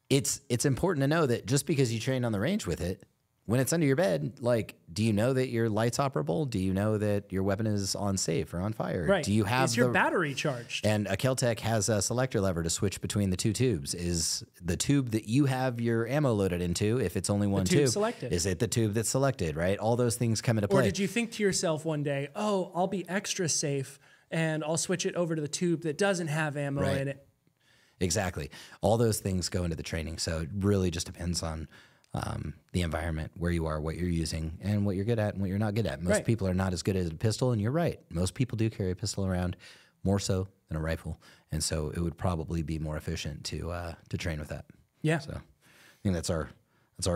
it's important to know that just because you train on the range with it, when it's under your bed, like, do you know that your light's operable? Do you know that your weapon is on safe or on fire? Right. Do you have is your battery charged? And a Kel-Tec has a selector lever to switch between the two tubes. Is the tube that you have your ammo loaded into, if it's only one tube, selected? Is it the tube that's selected, right? All those things come into play. Or did you think to yourself one day, oh, I'll be extra safe and I'll switch it over to the tube that doesn't have ammo in it? Exactly. All those things go into the training. So it really just depends on the environment, where you are, what you're using, and what you're good at and what you're not good at. Most people are not as good at a pistol, and you're right. Most people do carry a pistol around more so than a rifle. And so it would probably be more efficient to train with that. Yeah. So I think that's our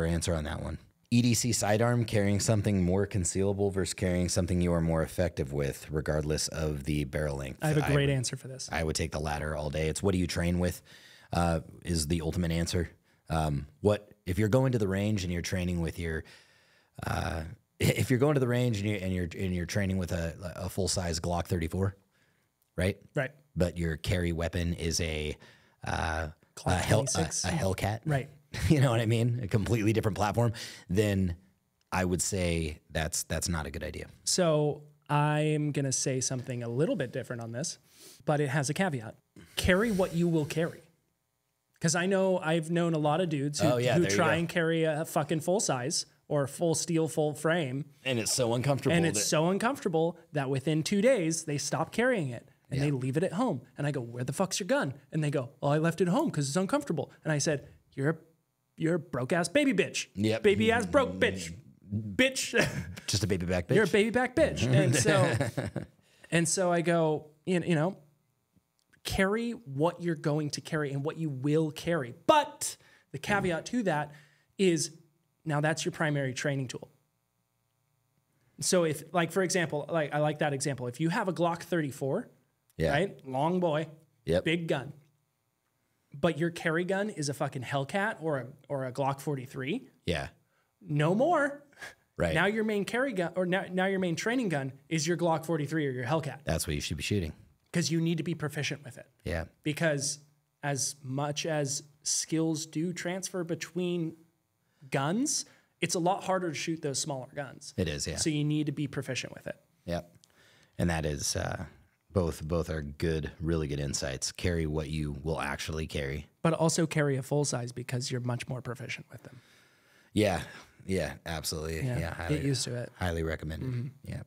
answer on that one. EDC sidearm, carrying something more concealable versus carrying something you are more effective with, regardless of the barrel length. I have a great answer for this. I would take the latter all day. It's what do you train with is the ultimate answer. If you're going to the range and you're training with your if you're going to the range and you're training with a full size Glock 34, right? Right. But your carry weapon is a Hellcat, right? You know what I mean? A completely different platform. Then I would say that's not a good idea. So I'm gonna say something a little bit different on this, but it has a caveat: carry what you will carry. Because I've known a lot of dudes who try and carry a fucking full size or full steel, full frame. And it's so uncomfortable. And it's so uncomfortable that within 2 days, they stop carrying it and they leave it at home. And I go, where the fuck's your gun? And they go, well, I left it at home because it's uncomfortable. And I said, you're a broke ass baby bitch. Yep. Baby ass broke bitch. Bitch. Just a baby back bitch. You're a baby back bitch. And so I go, carry what you're going to carry and what you will carry. But the caveat to that is now that's your primary training tool. So if, like, for example, like I like that example. If you have a Glock 34, right? Long boy, big gun, but your carry gun is a fucking Hellcat or a Glock 43. Yeah. No more. Right. Now your main carry gun or now your main training gun is your Glock 43 or your Hellcat. That's what you should be shooting. Because you need to be proficient with it. Yeah. Because as much as skills do transfer between guns, it's a lot harder to shoot those smaller guns. It is, yeah. So you need to be proficient with it. Yep. And that is both are good, really good insights. Carry what you will actually carry. But also carry a full size because you're much more proficient with them. Yeah. Yeah, absolutely. Yeah. Get used to it. Highly recommended. Mm-hmm. Yeah.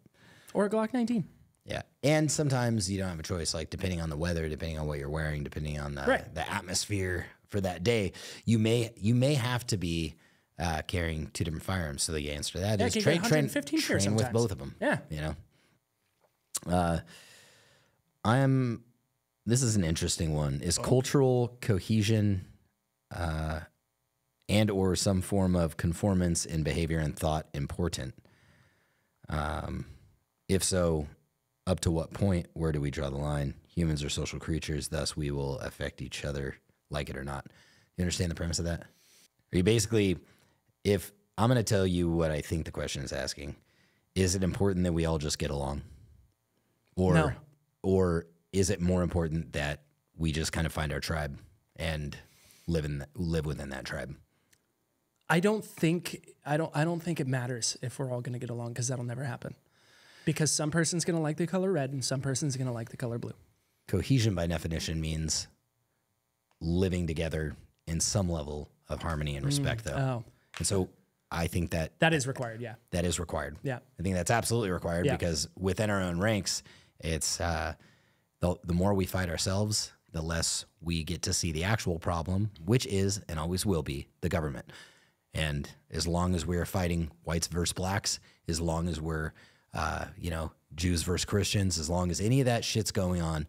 Or a Glock 19. Yeah. And sometimes you don't have a choice, like depending on the weather, depending on what you're wearing, depending on the atmosphere for that day, you may have to be carrying two different firearms. So the answer to that is train with both of them. Yeah. This is an interesting one. Is cultural cohesion and or some form of conformance in behavior and thought important? If so, up to what point? Where do we draw the line? Humans are social creatures, thus we will affect each other, like it or not. You understand the premise of that? Are you basically, if I'm going to tell you what I think the question is asking, is it important that we all just get along? Or is it more important that we just kind of find our tribe and live within that tribe? I don't think it matters if we're all going to get along, because that'll never happen. Because some person's going to like the color red and some person's going to like the color blue. Cohesion by definition means living together in some level of harmony and respect, though. Oh, And so I think that that is required. Yeah. that is required. Yeah. I think that's absolutely required Yeah. because within our own ranks, it's the more we fight ourselves, the less we get to see the actual problem, which is and always will be the government. And as long as we're fighting whites versus blacks, as long as we're, Jews versus Christians, as long as any of that shit's going on,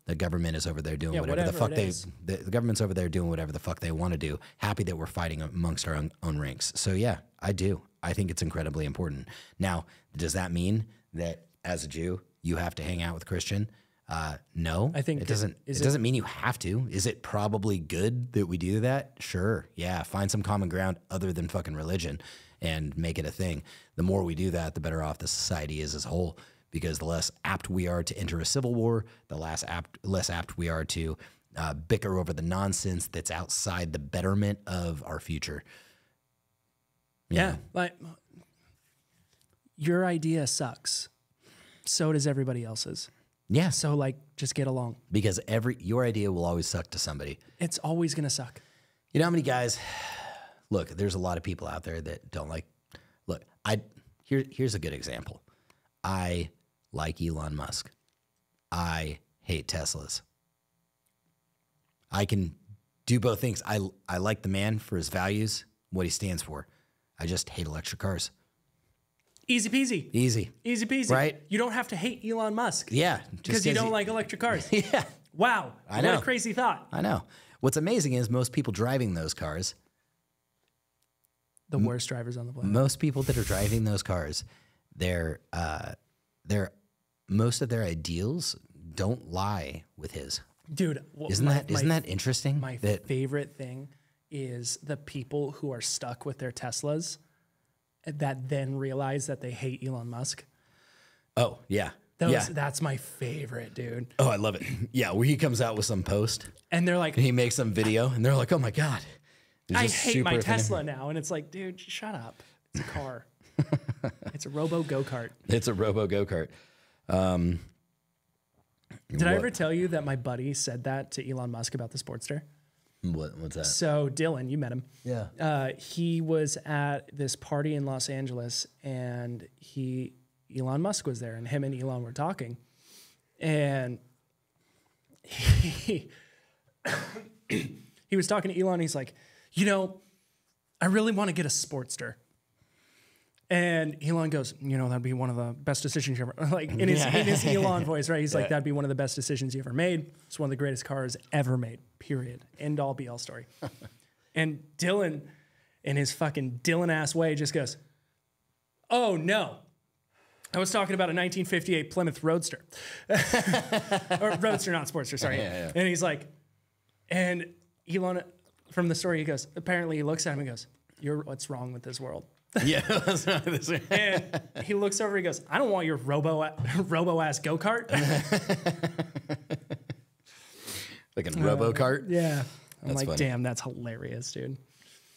the government is over there doing whatever the fuck the government's over there doing whatever the fuck they want to do. Happy that we're fighting amongst our own ranks. So yeah, I do. I think it's incredibly important. Now, does that mean that as a Jew you have to hang out with Christian? No, I think it doesn't. It doesn't mean you have to. Is it probably good that we do that? Sure. Yeah. Find some common ground other than fucking religion and make it a thing. The more we do that, the better off the society is as a whole, because the less apt we are to enter a civil war, the less apt we are to bicker over the nonsense that's outside the betterment of our future. Yeah. Like, your idea sucks. So does everybody else's. Yeah. So like, just get along. Because your idea will always suck to somebody. It's always going to suck. You know how many guys, look, there's a lot of people out there that don't like, look, here's a good example. I like Elon Musk. I hate Teslas. I can do both things. I like the man for his values, what he stands for. I just hate electric cars. Easy peasy. Easy. Easy peasy. Right? You don't have to hate Elon Musk. Yeah. Because you don't like electric cars. Yeah. Wow. I know. What a crazy thought. I know. What's amazing is most people driving those cars, The worst drivers on the planet. most people that are driving those cars, they're most of their ideals don't lie with his. Dude, Isn't that interesting? My favorite thing is the people who are stuck with their Teslas that then realize that they hate Elon Musk. Oh, yeah. That's my favorite, dude. Oh, I love it. Yeah, where he comes out with some post And they're like, and he makes some video and they're like, oh my God. I hate my Tesla now. And it's like, dude, shut up. It's a car. It's a robo go-kart. It's a robo go-kart. Did I ever tell you that my buddy said that to Elon Musk about the Sportster? What's that? So Dylan, you met him. Yeah. He was at this party in Los Angeles, and Elon Musk was there, and him and Elon were talking, and he was talking to Elon. He's like, I really want to get a Sportster. And Elon goes, that'd be one of the best decisions you ever, like in his Elon voice, right? He's like, that'd be one of the best decisions you ever made. It's one of the greatest cars ever made, period. End all be all story. And Dylan, in his fucking Dylan ass way, just goes, oh no. I was talking about a 1958 Plymouth Roadster. Or Roadster, not Sportster, sorry. Yeah. And he's like, and Elon, from the story, he goes, apparently he looks at him and goes, what's wrong with this world? Yeah. And he looks over, he goes, I don't want your robo-ass go-kart. Like a robo kart. Yeah. I'm like, funny. damn, that's hilarious, dude.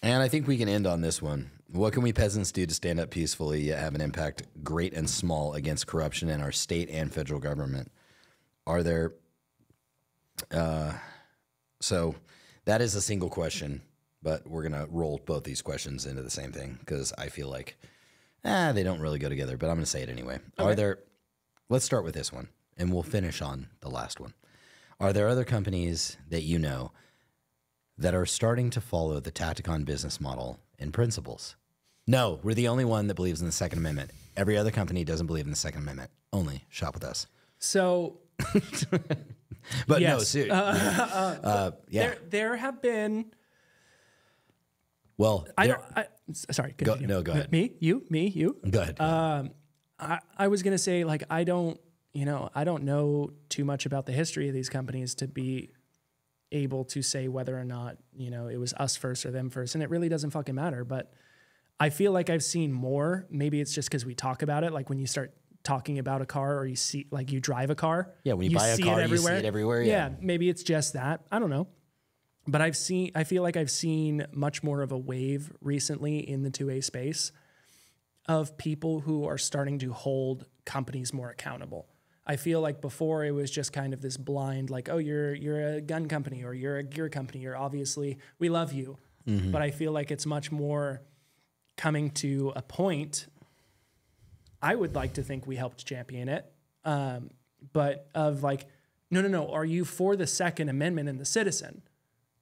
And I think we can end on this one. What can we peasants do to stand up peacefully yet have an impact, great and small, against corruption in our state and federal government? Are there... So that is a single question, but we're going to roll both these questions into the same thing because I feel like they don't really go together, but I'm going to say it anyway. Okay. Let's start with this one, and we'll finish on the last one. Are there other companies that you know that are starting to follow the Tacticon business model and principles? No, we're the only one that believes in the Second Amendment. Every other company doesn't believe in the Second Amendment. Only shop with us. So... But yes. no, seriously. Yeah. There have been... Well, sorry. Go ahead. Me, you. Go ahead. I was going to say, like, I don't know too much about the history of these companies to be able to say whether or not, it was us first or them first. And it really doesn't fucking matter. But I feel like I've seen more. Maybe it's just because we talk about it. Like when you start talking about a car or you see, like you drive a car. Yeah, when you buy a car, you see it everywhere. Yeah, maybe it's just that. I don't know. But I feel like I've seen much more of a wave recently in the 2A space of people who are starting to hold companies more accountable. I feel like before it was just kind of this blind, like, oh, you're a gun company or you're a gear company, or obviously we love you. but I feel like it's much more coming to a point. I would like to think we helped champion it, but of like, no. Are you for the Second Amendment and the citizen,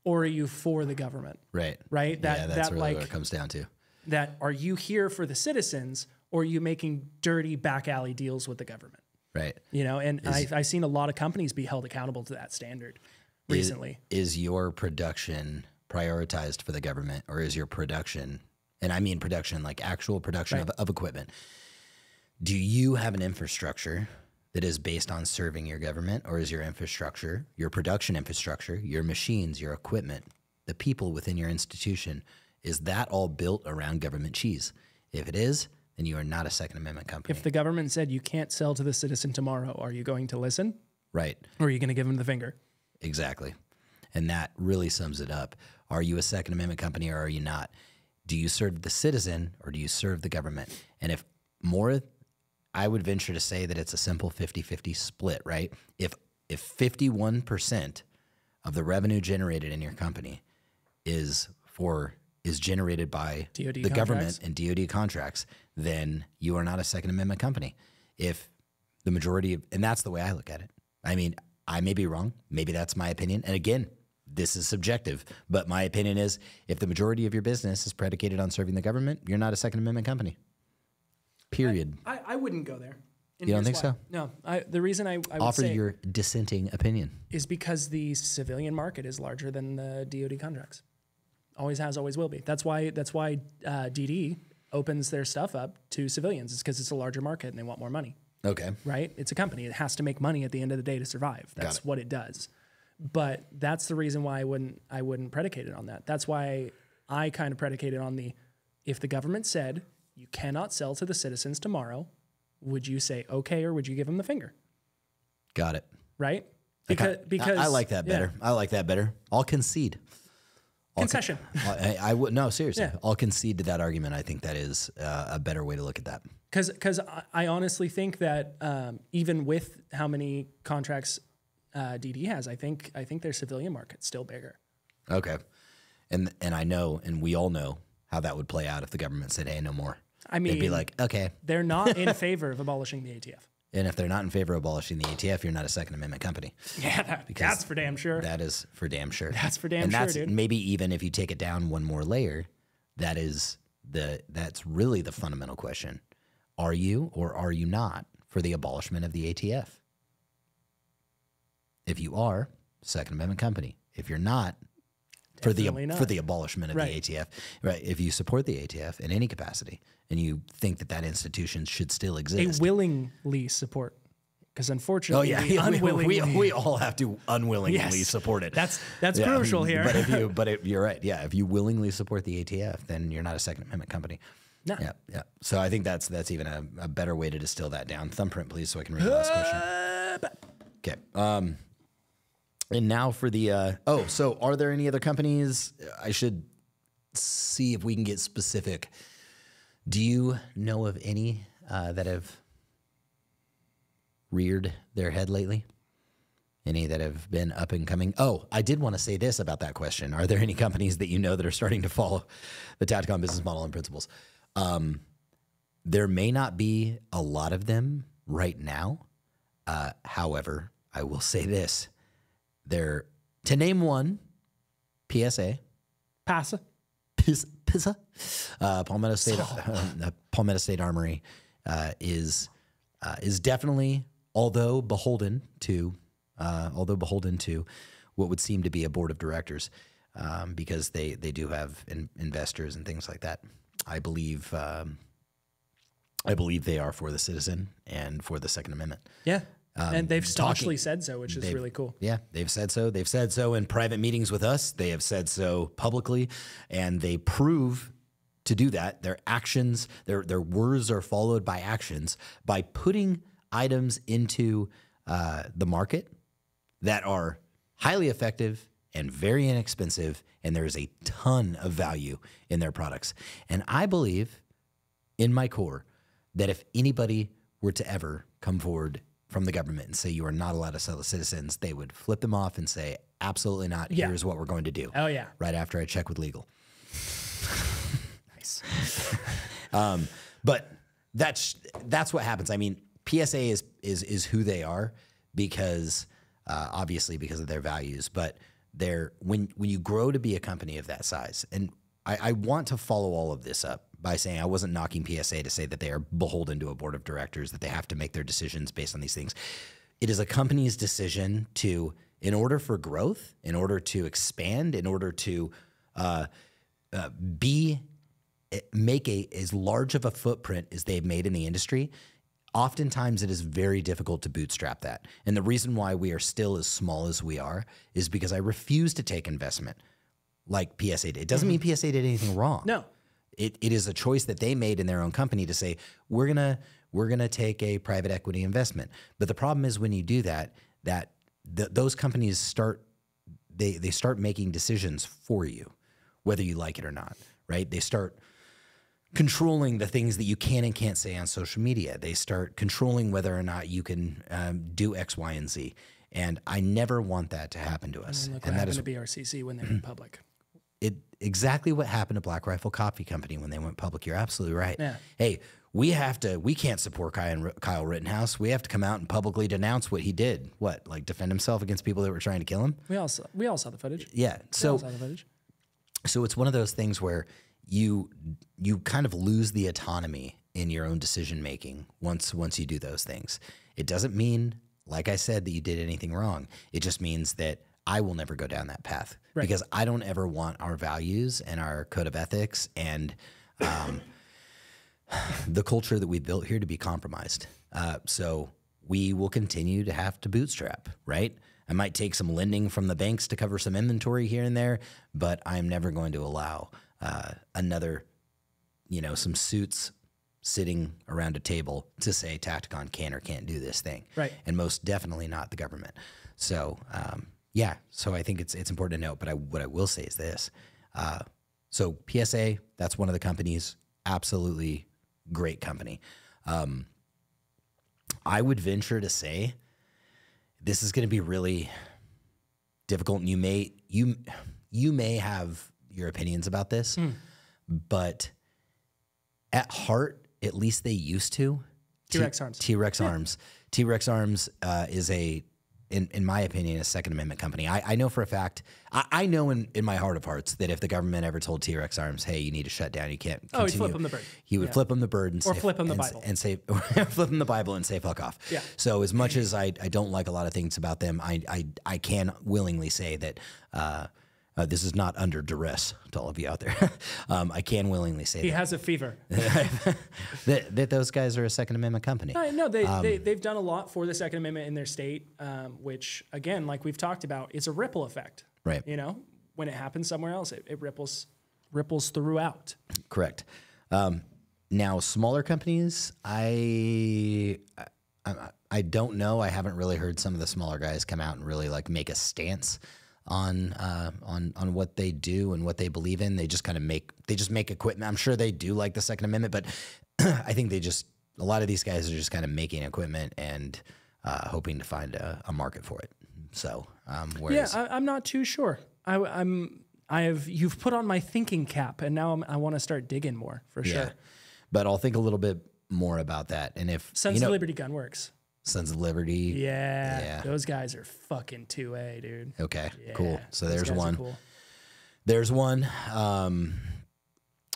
or are you for the government? Right. Right. That's really what it comes down to. That are you here for the citizens, or are you making dirty back alley deals with the government? Right. You know, and I've seen a lot of companies be held accountable to that standard recently. Is your production prioritized for the government, or is your production, and I mean production, like actual production of equipment, do you have an infrastructure that is based on serving your government, or is your infrastructure, your production infrastructure, your machines, your equipment, the people within your institution, is that all built around government cheese? If it is, then you are not a Second Amendment company. If the government said you can't sell to the citizen tomorrow, are you going to listen? Right. Or are you going to give them the finger? Exactly. And that really sums it up. Are you a Second Amendment company, or are you not? Do you serve the citizen, or do you serve the government? And if more, I would venture to say that it's a simple 50-50 split, right? If 51% of the revenue generated in your company is generated by DoD the government and DoD contracts, then you are not a Second Amendment company. If the majority of, and that's the way I look at it. I mean, I may be wrong. Maybe that's my opinion. And again, this is subjective, but my opinion is if the majority of your business is predicated on serving the government, you're not a Second Amendment company. Period. I wouldn't go there. And You don't here's think why. so? No. The reason I would Offer say your dissenting opinion. is because the civilian market is larger than the DoD contracts. Always has, always will be. That's why DD opens their stuff up to civilians. It's because it's a larger market and they want more money. Okay. Right? It's a company. It has to make money at the end of the day to survive. That's what it does. But that's the reason why I wouldn't predicate it on that. That's why I kind of predicated on if the government said you cannot sell to the citizens tomorrow, would you say okay, or would you give them the finger? Got it. Right? Because I like that better. Yeah. I like that better. I'll concede. Concession. I would no, seriously. Yeah. I'll concede to that argument. I think that is a better way to look at that. Because I honestly think that even with how many contracts DD has, I think their civilian market's still bigger. Okay, and I know, and we all know how that would play out if the government said, "Hey, no more." I mean, they'd be like, "Okay." They're not in favor of abolishing the ATF. And if they're not in favor of abolishing the ATF, you're not a Second Amendment company. Yeah, that's for damn sure. That is for damn sure. That's for damn and sure, that's dude. Maybe even if you take it down one more layer, that's really the fundamental question. Are you or are you not for the abolishment of the ATF? If you are, Second Amendment company. If you're not, for the abolishment of the ATF, right? If you support the ATF in any capacity and you think that institution should still exist, a willingly support, because unfortunately, unwillingly, we all have to unwillingly support it. That's crucial here. But you're right. Yeah, if you willingly support the ATF, then you're not a Second Amendment company. No. Yeah. So I think that's even a better way to distill that down. Thumbprint, please, so I can read the last question. Okay. And now for the, so are there any other companies? I should see if we can get specific. Do you know of any that have reared their head lately? Any that have been up and coming? Oh, I did want to say this about that question. Are there any companies that you know that are starting to follow the Tacticon business model and principles? There may not be a lot of them right now. However, I will say this. To name one, PSA. PASA. PISA. Palmetto State Armory is definitely, although beholden to what would seem to be a board of directors, because they do have investors and things like that. I believe they are for the citizen and for the Second Amendment. Yeah. And they've staunchly said so, which is really cool. Yeah, they've said so. They've said so in private meetings with us. They have said so publicly, and they prove to do that. Their actions, their words are followed by actions by putting items into the market that are highly effective and very inexpensive, and there is a ton of value in their products. And I believe in my core that if anybody were to ever come forward from the government and say you are not allowed to sell to citizens, they would flip them off and say, absolutely not. Yeah. Here's what we're going to do. Oh, yeah. Right after I check with legal. Nice. But that's what happens. I mean, PSA is who they are because obviously because of their values. But when you grow to be a company of that size, and I want to follow all of this up by saying I wasn't knocking PSA to say that they are beholden to a board of directors, that they have to make their decisions based on these things. It is a company's decision to, in order for growth, in order to expand, in order to make as large of a footprint as they've made in the industry. Oftentimes it is very difficult to bootstrap that. And the reason why we are still as small as we are is because I refuse to take investment like PSA did. It doesn't mean PSA did anything wrong. No. It is a choice that they made in their own company to say, we're gonna take a private equity investment. But the problem is when you do that, those companies start making decisions for you, whether you like it or not, right? They start controlling the things that you can and can't say on social media. They start controlling whether or not you can do X, Y, and Z. And I never want that to happen to us. And look what happened to BRCC when they went public. Exactly what happened to Black Rifle Coffee Company when they went public. You're absolutely right. Yeah. Hey, we can't support Kyle Rittenhouse. We have to come out and publicly denounce what he did. What, like defend himself against people that were trying to kill him? We all saw the footage. Yeah. So it's one of those things where you kind of lose the autonomy in your own decision making once you do those things. It doesn't mean, like I said, that you did anything wrong. It just means that I will never go down that path because I don't ever want our values and our code of ethics and the culture that we built here to be compromised. So we will continue to have to bootstrap, right? I might take some lending from the banks to cover some inventory here and there, but I'm never going to allow some suits sitting around a table to say Tacticon can or can't do this thing. Right. And most definitely not the government. So, so I think it's important to note, but what I will say is this. So PSA, that's one of the companies, absolutely great company. I would venture to say this is going to be really difficult, and you may have your opinions about this, but at heart, at least they used to. T-Rex Arms. T-Rex Arms. T-Rex Arms is in my opinion, a Second Amendment company. I know for a fact, I know in my heart of hearts that if the government ever told T-Rex Arms, hey, you need to shut down, you can't continue. Oh, he'd flip him the bird. He would flip him the bird and flip him the Bible. And say, flip him the Bible and say, fuck off. Yeah. So as much as I don't like a lot of things about them, I can willingly say that this is not under duress to all of you out there. I can willingly say he has a fever. that those guys are a Second Amendment company. No, they've done a lot for the Second Amendment in their state, which, again, like we've talked about, it's a ripple effect. Right. You know, when it happens somewhere else, it ripples throughout. Correct. Now, smaller companies, I don't know. I haven't really heard some of the smaller guys come out and really like make a stance on what they do and what they believe in. They just kind of make equipment. I'm sure they do like the Second Amendment, but I think a lot of these guys are just kind of making equipment and hoping to find a market for it. So, I'm not too sure. You've put on my thinking cap, and now I want to start digging more for sure. But I'll think a little bit more about that. And if Sons of Liberty Gun Works. Sons of Liberty. Yeah. Those guys are fucking 2A, dude. Okay, yeah, cool. So there's one. Cool. There's one.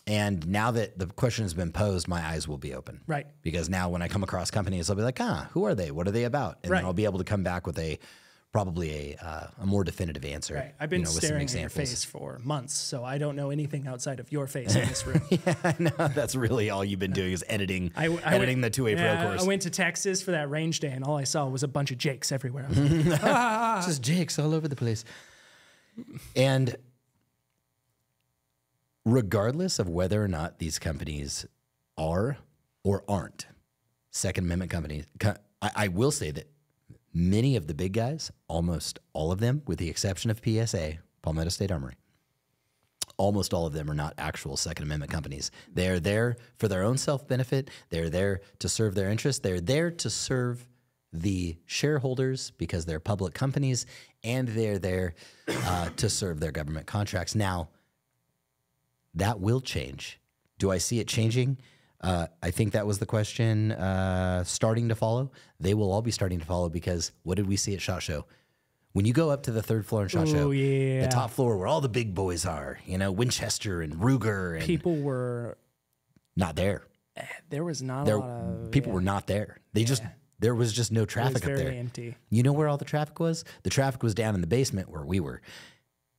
And now that the question has been posed, my eyes will be open. Right. Because now when I come across companies, I'll be like, who are they? What are they about? And then I'll be able to come back with probably a more definitive answer. Right. I've been staring at your face for months, so I don't know anything outside of your face in this room. Yeah, I know. That's really all you've been doing is editing the 2A Pro course. I went to Texas for that range day, and all I saw was a bunch of Jakes everywhere. I was like, just Jakes all over the place. And regardless of whether or not these companies are or aren't Second Amendment companies, I will say that many of the big guys, almost all of them, with the exception of PSA, Palmetto State Armory, almost all of them are not actual Second Amendment companies. They're there for their own self-benefit. They're there to serve their interests. They're there to serve the shareholders because they're public companies, and they're there to serve their government contracts. Now, that will change. Do I see it changing? I think that was the question. Starting to follow. They will all be starting to follow because what did we see at SHOT Show? When you go up to the third floor in SHOT Show, the top floor where all the big boys are, you know, Winchester and Ruger. And people were not there. There was not a lot of... People were not there. They just... There was just no traffic up there. Very empty. You know where all the traffic was? The traffic was down in the basement where we were.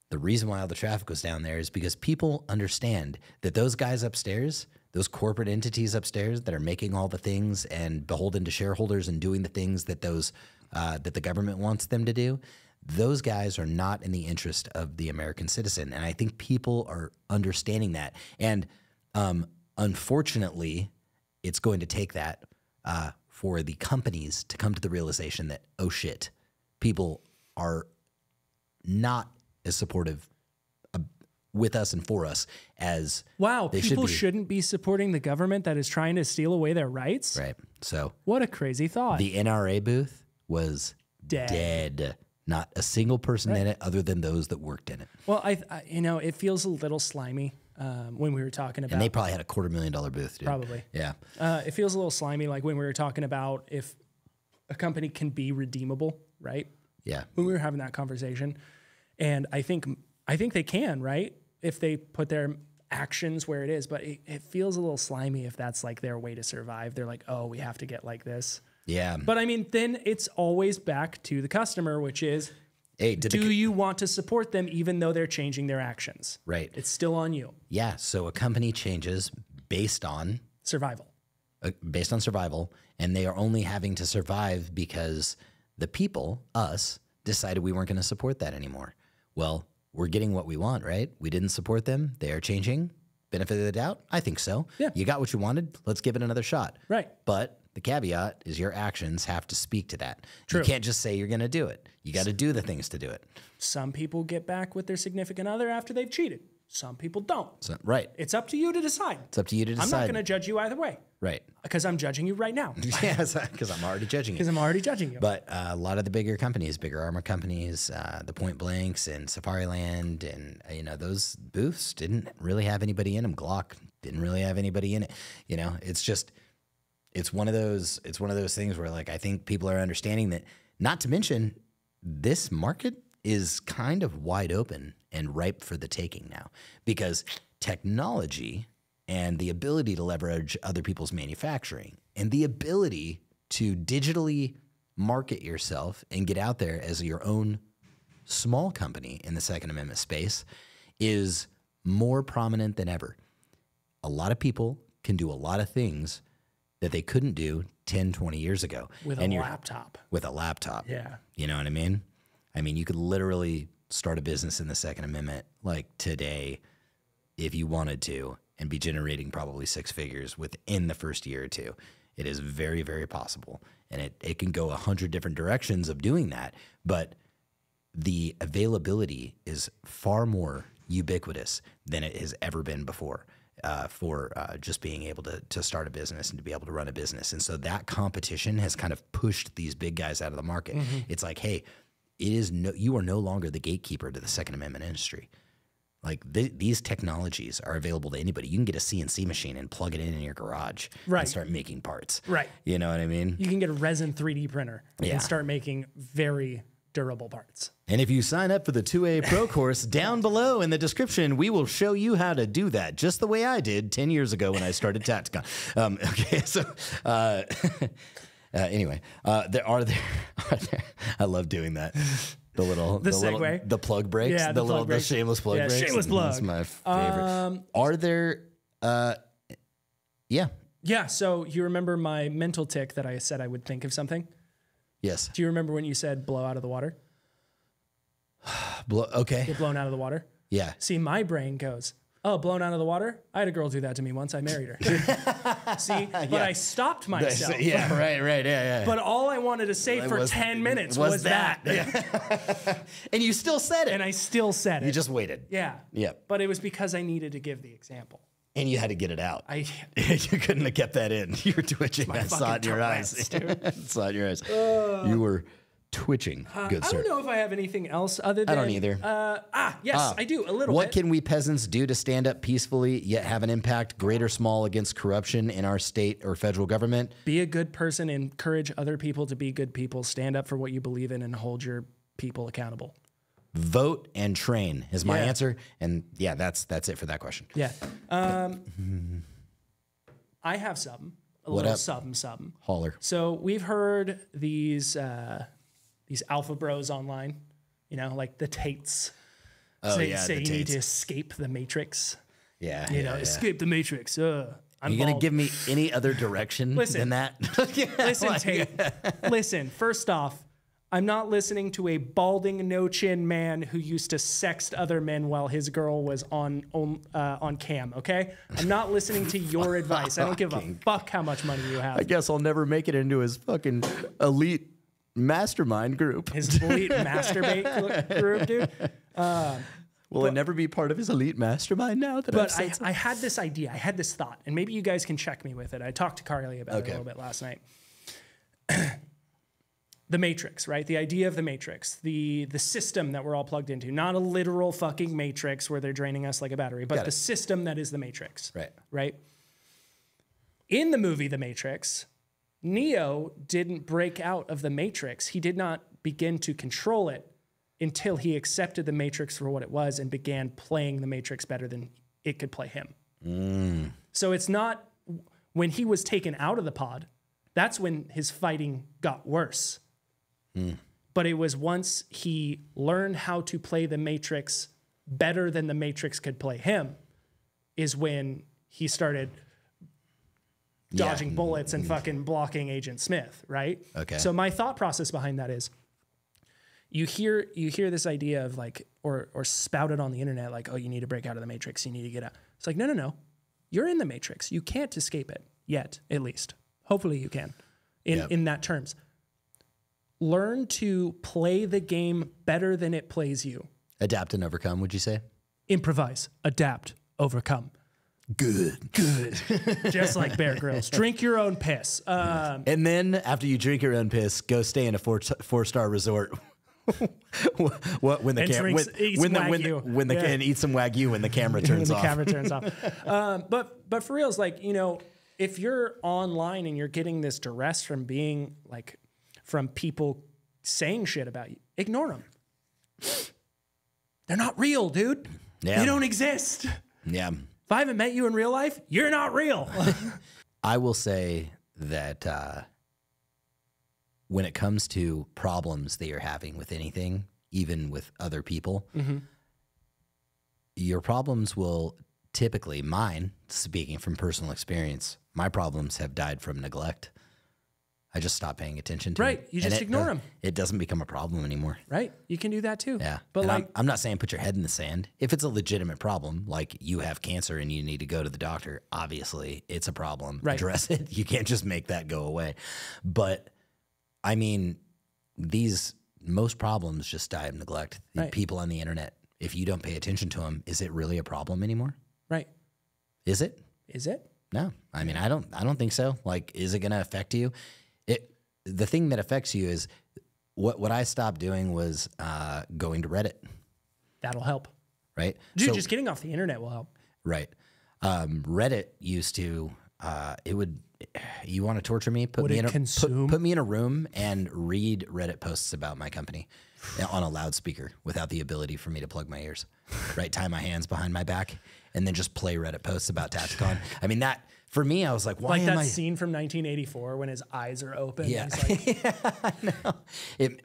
The reason why all the traffic was down there is because people understand that those guys upstairs, those corporate entities upstairs that are making all the things and beholden to shareholders and doing the things that those that the government wants them to do, those guys are not in the interest of the American citizen. And I think people are understanding that. And unfortunately, it's going to take that for the companies to come to the realization that, oh shit, people are not as supportive with us and for us as they people should be. Shouldn't be supporting the government that is trying to steal away their rights. Right. So what a crazy thought. The NRA booth was dead. Not a single person in it other than those that worked in it. Well, I you know, it feels a little slimy when we were talking about... And they probably had a $250,000 booth, dude. Probably. Yeah. It feels a little slimy like when we were talking about if a company can be redeemable, right? Yeah. When we were having that conversation. And I think they can, right? If they put their actions where it is. But it feels a little slimy if that's like their way to survive. They're like, oh, we have to get like this. Yeah. But I mean, then it's always back to the customer, which is, hey, do you want to support them even though they're changing their actions? Right. It's still on you. Yeah. So a company changes based on survival. And they are only having to survive because the people, us, decided we weren't going to support that anymore. Well, we're getting what we want, right? We didn't support them. They are changing. Benefit of the doubt? I think so. Yeah. You got what you wanted. Let's give it another shot. Right. But the caveat is your actions have to speak to that. True. You can't just say you're going to do it. You got to do the things to do it. Some people get back with their significant other after they've cheated. Some people don't. So, right. It's up to you to decide. It's up to you to decide. I'm not going to judge you either way. Right. Because I'm judging you right now. Yes, because I'm already judging you. Because I'm already judging you. But a lot of the bigger companies, bigger armor companies, the Point Blanks and Safariland, and you know, those booths didn't really have anybody in them. Glock didn't really have anybody in it. You know, it's just, it's one of those things where like I think people are understanding that. Not to mention, this market is kind of wide open and ripe for the taking now because technology and the ability to leverage other people's manufacturing and the ability to digitally market yourself and get out there as your own small company in the Second Amendment space is more prominent than ever. A lot of people can do a lot of things that they couldn't do 10, 20 years ago. With a laptop. With a laptop. Yeah. You know what I mean? I mean, you could literally start a business in the Second Amendment like today if you wanted to and be generating probably six figures within the first year or two. It is very, very possible. And it can go 100 different directions of doing that. But the availability is far more ubiquitous than it has ever been before for just being able to start a business and to be able to run a business. And so that competition has kind of pushed these big guys out of the market. Mm-hmm. It's like, hey, you are no longer the gatekeeper to the Second Amendment industry. Like these technologies are available to anybody. You can get a CNC machine and plug it in your garage and start making parts. Right. You know what I mean? You can get a resin 3D printer and start making very durable parts. And if you sign up for the 2A Pro course, down below in the description, we will show you how to do that just the way I did 10 years ago when I started Tacticon. Okay, so anyway, I love doing that. The segue, the plug breaks, the shameless plug breaks. Shameless plug. That's my favorite. Are there? Yeah. So you remember my mental tic that I said I would think of something? Yes. Do you remember when you said blow out of the water? Okay. Get blown out of the water. Yeah. See, my brain goes, oh, blown out of the water? I had a girl do that to me once. I married her. See, but I stopped myself. Yeah, right. Yeah. But all I wanted to say for 10 minutes was that. Yeah. And you still said it. And I still said it. You just waited. Yeah. Yep. But it was because I needed to give the example. And you had to get it out. You couldn't have kept that in. You were twitching. I saw it in your eyes. Dude. Saw it in your eyes. You were twitching, good I sir. don't know if I have anything else other than... I don't either. Yes, I do, a little What bit. can we peasants do to stand up peacefully yet have an impact, great or small, against corruption in our state or federal government? Be a good person, encourage other people to be good people, stand up for what you believe in, and hold your people accountable. Vote and train is my Yeah. answer. And yeah, that's it for that question. Yeah. I have something. What Little up? something. Holler. So we've heard these alpha bros online, you know, like the Tics. Oh, say yeah, the you need Tates. to escape the Matrix. Yeah. You yeah, know, yeah. escape the Matrix. I'm You gonna bald. give me any other direction Listen. than that? Listen, Tate. Listen, first off, I'm not listening to a balding, no-chin man who used to sext other men while his girl was on cam, okay? I'm not listening to your advice. I don't give a fuck how much money you have. I guess I'll never make it into his fucking elite mastermind group. His elite masturbate group, dude. Will I never be part of his elite mastermind now that I've But said I had this idea. I had this thought, and maybe you guys can check me with it. I talked to Carly about it Okay. a little bit last night. The Matrix, right? The idea of the Matrix, the system that we're all plugged into, not a literal fucking Matrix where they're draining us like a battery, but Got the it. system that is the Matrix. Right. Right? In the movie The Matrix, Neo didn't break out of the Matrix. He did not begin to control it until he accepted the Matrix for what it was and began playing the Matrix better than it could play him. So it's not when he was taken out of the pod, that's when his fighting got worse. But it was once he learned how to play the Matrix better than the Matrix could play him, is when he started dodging bullets and fucking blocking Agent Smith, right? Okay. So my thought process behind that is you hear this idea of like, or spouted on the internet, like, oh, you need to break out of the Matrix, you need to get out. It's like, no. You're in the Matrix. You can't escape it yet, at least. Hopefully you can in that terms. Learn to play the game better than it plays you. Adapt and overcome, would you say? Improvise, adapt, overcome. Good. Just like Bear Grylls. Drink your own piss. And then after you drink your own piss, go stay in a four-star resort. When the And drinks- eats Wagyu. Yeah. and eat some Wagyu when the camera turns when the off. camera turns off. But for reals, like, you know, if you're online and you're getting this duress from being like, from people saying shit about you, ignore them. They're not real, dude. Yeah. They don't exist. Yeah. If I haven't met you in real life, you're not real. I will say that when it comes to problems that you're having with anything, even with other people, your problems will typically, mine, speaking from personal experience, my problems have died from neglect. I just stopped paying attention to Right. them. You just ignore them. It doesn't become a problem anymore. Right. You can do that too. Yeah. But And like, I'm not saying put your head in the sand. If it's a legitimate problem, like you have cancer and you need to go to the doctor, obviously it's a problem. Right. Address it. You can't just make that go away. But I mean, most problems just die of neglect. Right. People on the internet, if you don't pay attention to them, is it really a problem anymore? right. Is it? Is it? No. I mean, I don't think so. Like, is it going to affect you? The thing that affects you is what I stopped doing was going to Reddit, That'll help. right? Dude, So- just getting off the internet will help. Right. Reddit used to, you want to torture me? Would it consume? Put me in a room and read Reddit posts about my company on a loudspeaker without the ability for me to plug my ears, right? Tie my hands behind my back and then just play Reddit posts about Tacticon. I mean, that, for me, I was like, why Like am that I... scene from 1984 when his eyes are open. Yeah. He's like, I know.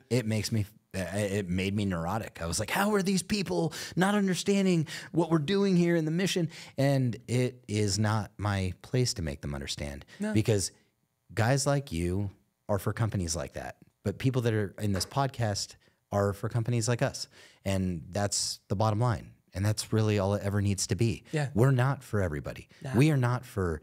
It makes me, it made me neurotic. I was like, how are these people not understanding what we're doing here in the mission? And it is not my place to make them understand because guys like you are for companies like that. But people that are in this podcast are for companies like us. And that's the bottom line. And that's really all it ever needs to be. Yeah. We're not for everybody. We are not for...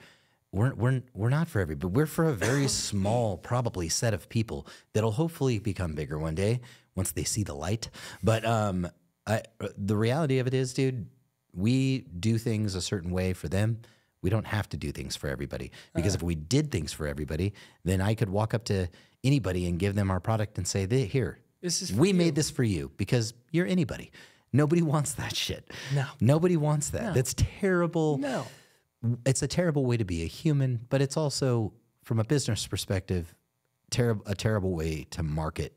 We're not for everybody. We're for a very small, probably, set of people that'll hopefully become bigger one day once they see the light. But the reality of it is, dude, we do things a certain way for them. We don't have to do things for everybody because if we did things for everybody, then I could walk up to anybody and give them our product and say, here, This is we made this for you because you're anybody. Nobody wants that shit. No. Nobody wants that. No. That's terrible. No. It's a terrible way to be a human, but it's also, from a business perspective, a terrible way to market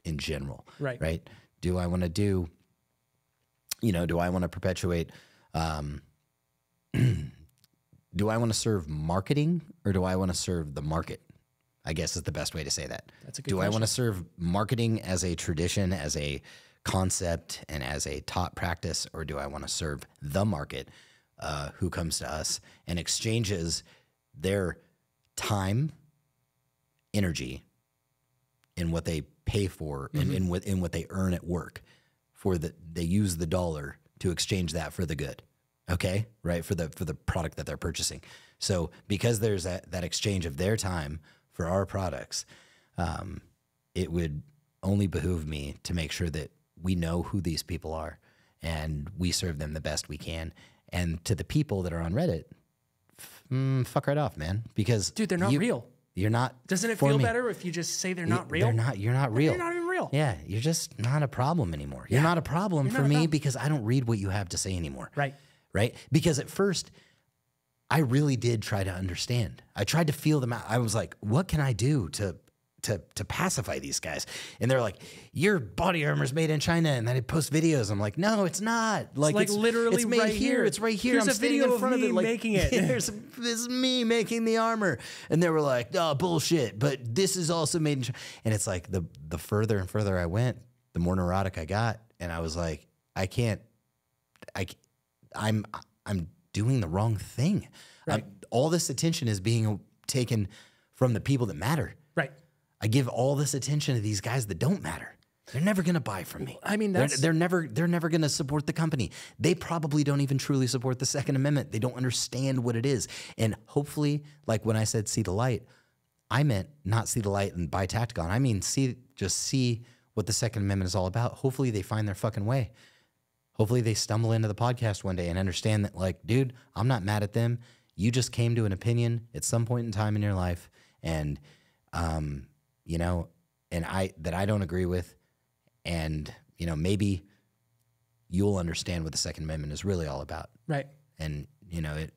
in general. Right. Right? Do I want to do, do I want to perpetuate, do I want to serve marketing or do I want to serve the market? I guess is the best way to say that. That's a good Do question. I want to serve marketing as a tradition, as a concept, and as a taught practice, or do I want to serve the market who comes to us and exchanges their time, energy, in what they pay for and in what they earn at work they use the dollar to exchange that for the good. Okay? Right? For the product that they're purchasing. So because there's that exchange of their time for our products, it would only behoove me to make sure that we know who these people are and we serve them the best we can. And to the people that are on Reddit, fuck right off, man. Because Dude, they're not real. You're not. Doesn't it for feel me. better if you just say they're not real? You're not real. You're not even real. Yeah, you're just not a problem anymore. You're not a problem for me because I don't read what you have to say anymore. Right. Right? Because at first, I really did try to understand. I tried to feel them out. I was like, what can I do to pacify these guys? And they're like, your body armor's made in China. And then I post videos. I'm like, no, it's not. Like it's literally it's made right here. It's right here. Here's I'm a standing video in front of me it. Like, making it. This is me making the armor. And they were like, oh, bullshit. But this is also made in China. And it's like the further and further I went, the more neurotic I got. And I was like, I'm doing the wrong thing. Right. All this attention is being taken from the people that matter. Right. I give all this attention to these guys that don't matter. They're never going to buy from me. I mean, they're never going to support the company. They probably don't even truly support the Second Amendment. They don't understand what it is. And hopefully, like when I said see the light, I meant not see the light and buy Tacticon. I mean just see what the Second Amendment is all about. Hopefully they find their fucking way. Hopefully they stumble into the podcast one day and understand that, like, dude, I'm not mad at them. You just came to an opinion at some point in time in your life, and and I don't agree with, and maybe you'll understand what the Second Amendment is really all about. Right. And and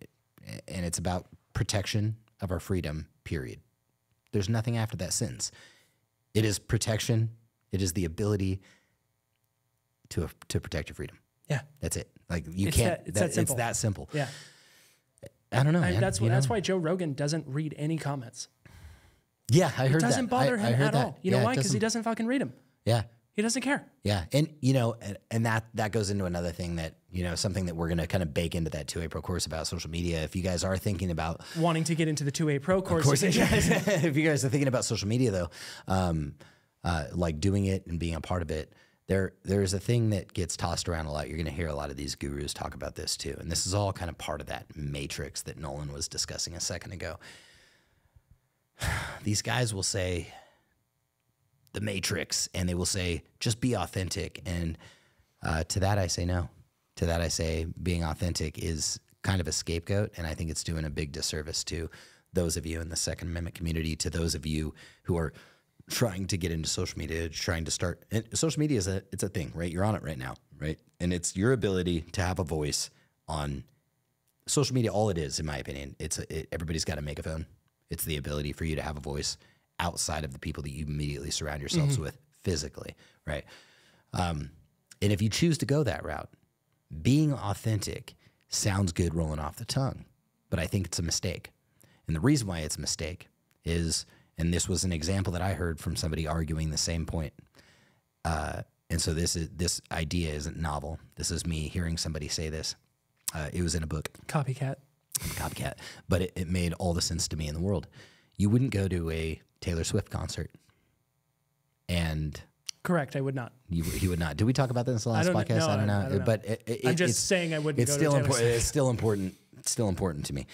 it's about protection of our freedom. Period. There's nothing after that sentence. It is protection. It is the ability to protect your freedom. Yeah. That's it. Like you can't. It's that simple. It's that simple. Yeah. I don't know, man. That's why Joe Rogan doesn't read any comments. Yeah, I heard that. It doesn't bother him at all. You know why? Because he doesn't fucking read them. Yeah. He doesn't care. Yeah. And, and that goes into another thing that, something that we're going to kind of bake into that 2A Pro course about social media. If you guys are thinking about wanting to get into the 2A Pro course. Of course, if you guys are thinking about social media though, like doing it and being a part of it, there's a thing that gets tossed around a lot. You're going to hear a lot of these gurus talk about this too. And this is all kind of part of that matrix that Nolan was discussing a second ago. These guys will say the matrix and they will say, just be authentic. And to that, I say no. To that, I say being authentic is kind of a scapegoat. And I think it's doing a big disservice to those of you in the Second Amendment community, to those of you who are trying to get into social media, trying to start. And social media it's a thing, right? You're on it right now, right? And it's your ability to have a voice on social media. All it is, in my opinion, everybody's got a megaphone. It's the ability for you to have a voice outside of the people that you immediately surround yourselves with physically, right? And if you choose to go that route, being authentic sounds good rolling off the tongue, but I think it's a mistake. And the reason why it's a mistake is, and this was an example that I heard from somebody arguing the same point. And so this idea isn't novel. This is me hearing somebody say this. It was in a book. Copycat. But it made all the sense to me in the world. You wouldn't go to a Taylor Swift concert and... Correct, I would not. He would not. Did we talk about this in the last podcast? I don't know. But I'm just saying I wouldn't. It's still important. It's still important. It's still important to me.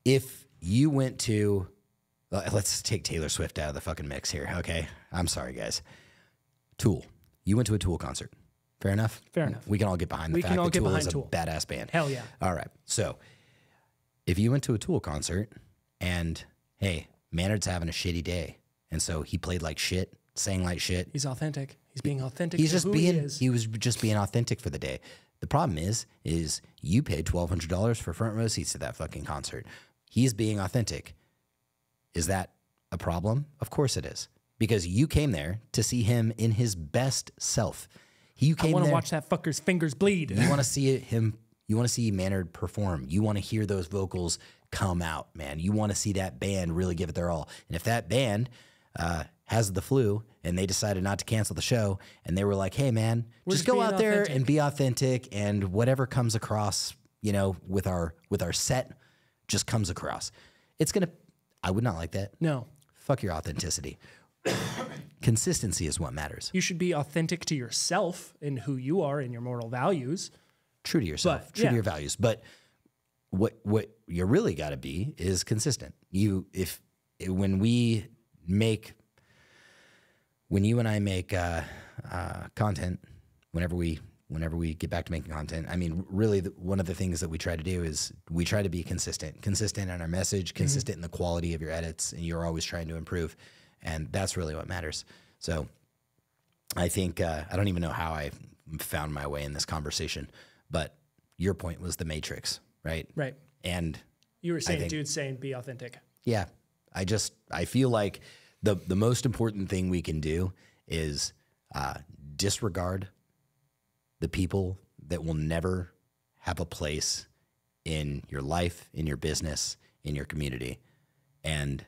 If you went to, let's take Taylor Swift out of the fucking mix here. Okay, I'm sorry, guys. Tool. You went to a Tool concert. Fair enough. Fair enough. We can all get behind the fact that Tool is a badass band. Hell yeah. All right. So, if you went to a Tool concert and hey, Maynard's having a shitty day. And so he played like shit, sang like shit. He's authentic. He's being authentic. He's to just who being, he is. he was just being authentic for the day. The problem is you paid $1,200 for front row seats to that fucking concert. He's being authentic. Is that a problem? Of course it is. Because you came there to see him in his best self. I want to watch that fucker's fingers bleed. You want to see him. You want to see Maynard perform. You want to hear those vocals come out, man. You want to see that band really give it their all. And if that band has the flu and they decided not to cancel the show and they were like, hey, man, just go out there and be authentic, and whatever comes across, you know, with our set just comes across. It's going to, I would not like that. No. Fuck your authenticity. Consistency is what matters. You should be authentic to yourself in who you are and your moral values. True to yourself, true to your values. But what you really got to be is consistent. When you and I make content, whenever we get back to making content, I mean, really, one of the things that we try to do is we try to be consistent in our message, consistent in the quality of your edits, and you're always trying to improve. And that's really what matters. So I think, I don't even know how I found my way in this conversation, but your point was the Matrix, right? Right. And you were saying, dude, saying be authentic. Yeah. I feel like the most important thing we can do is disregard the people that will never have a place in your life, in your business, in your community. And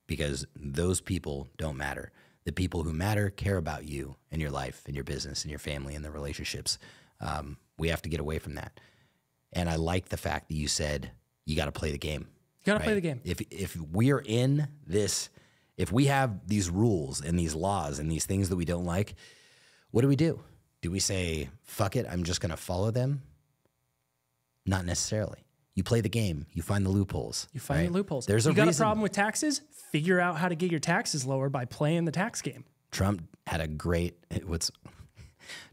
because those people don't matter. The people who matter care about you and your life and your business and your family and the relationships. We have to get away from that. And I like the fact that you said you got to play the game. You got to play the game. If we're in this, if we have these rules and these laws and these things that we don't like, what do? Do we say, fuck it, I'm just going to follow them? Not necessarily. You play the game. You find the loopholes. You find the loopholes. There's you got reason. a problem with taxes? Figure out how to get your taxes lower by playing the tax game. Trump had a great,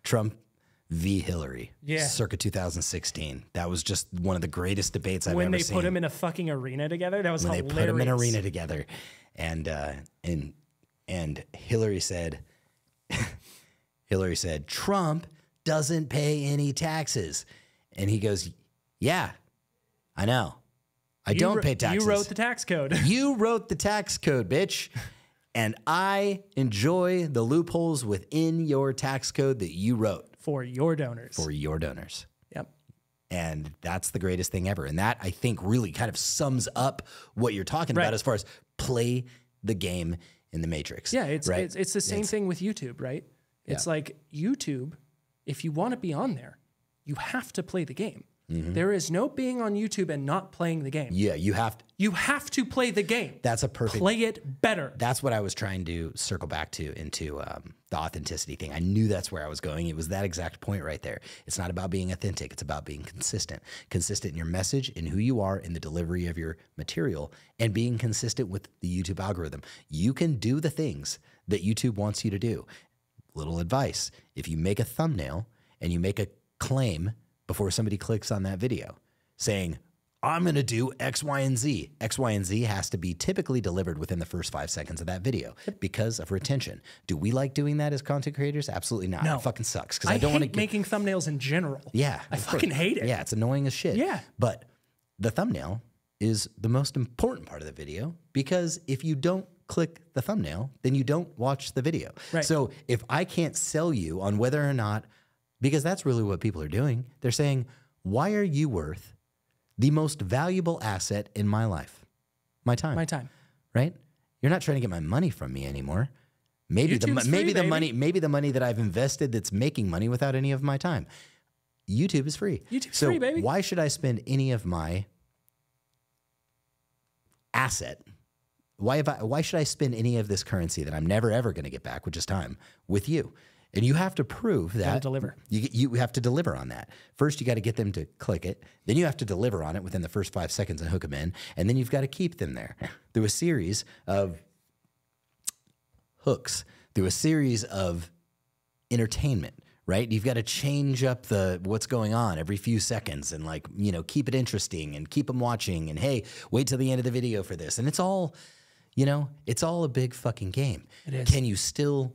Trump v. Hillary, circa 2016. That was just one of the greatest debates I've ever seen. When they put him in a fucking arena together, that was hilarious. They put him in an arena together, and Hillary said, Trump doesn't pay any taxes, and he goes, yeah, I know. I don't pay taxes. You wrote the tax code. You wrote the tax code, bitch. And I enjoy the loopholes within your tax code that you wrote. For your donors. For your donors. Yep. And that's the greatest thing ever. And that, I think, really kind of sums up what you're talking about as far as play the game in the Matrix. Yeah, it's the same thing with YouTube, right? It's like YouTube, if you want to be on there, you have to play the game. Mm-hmm. There is no being on YouTube and not playing the game. Yeah, you have to. You have to play the game. That's a perfect. Play it better. That's what I was trying to circle back into the authenticity thing. I knew that's where I was going. It was that exact point right there. It's not about being authentic. It's about being consistent. Consistent in your message, in who you are, in the delivery of your material, and being consistent with the YouTube algorithm. You can do the things that YouTube wants you to do. Little advice. If you make a thumbnail and you make a claim before somebody clicks on that video saying, I'm going to do X, Y, and Z. X, Y, and Z has to be typically delivered within the first 5 seconds of that video because of retention. Do we like doing that as content creators? Absolutely not. No. It fucking sucks. Because I don't want to making thumbnails in general. Yeah. I fucking hate it. Yeah, it's annoying as shit. Yeah. But the thumbnail is the most important part of the video because if you don't click the thumbnail, then you don't watch the video. Right. So if I can't sell you on whether or not, because that's really what people are doing. They're saying, why are you worth the most valuable asset in my life? My time. My time. Right? You're not trying to get my money from me anymore. Maybe the money that I've invested that's making money without any of my time. YouTube is free. YouTube's free, baby. Why should I spend any of my asset? Why should I spend any of this currency that I'm never ever going to get back, which is time, with you? And you have to prove that. Deliver. You have to deliver on that. First, you got to get them to click it. Then you have to deliver on it within the first 5 seconds and hook them in. And then you've got to keep them there through a series of hooks, through a series of entertainment, right? You've got to change up what's going on every few seconds and keep it interesting and keep them watching. And hey, wait till the end of the video for this. And it's all, You know, it's all a big fucking game. It is. Can you still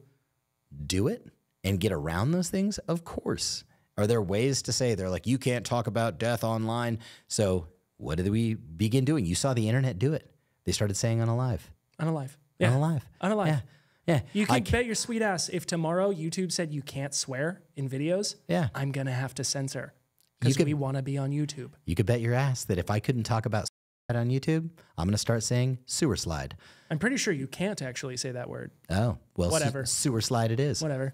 do it and get around those things? Of course. Are there ways to say they're like, you can't talk about death online? So what did we begin doing? You saw the internet do it. They started saying unalive. Unalive. Yeah. Unalive. Unalive. Yeah. Yeah. You can bet your sweet ass if tomorrow YouTube said you can't swear in videos, Yeah. I'm going to have to censor because we want to be on YouTube. You could bet your ass that if I couldn't talk about on YouTube, I'm going to start saying sewer slide. I'm pretty sure you can't actually say that word. Oh, well, Whatever. Sewer slide it is. Whatever.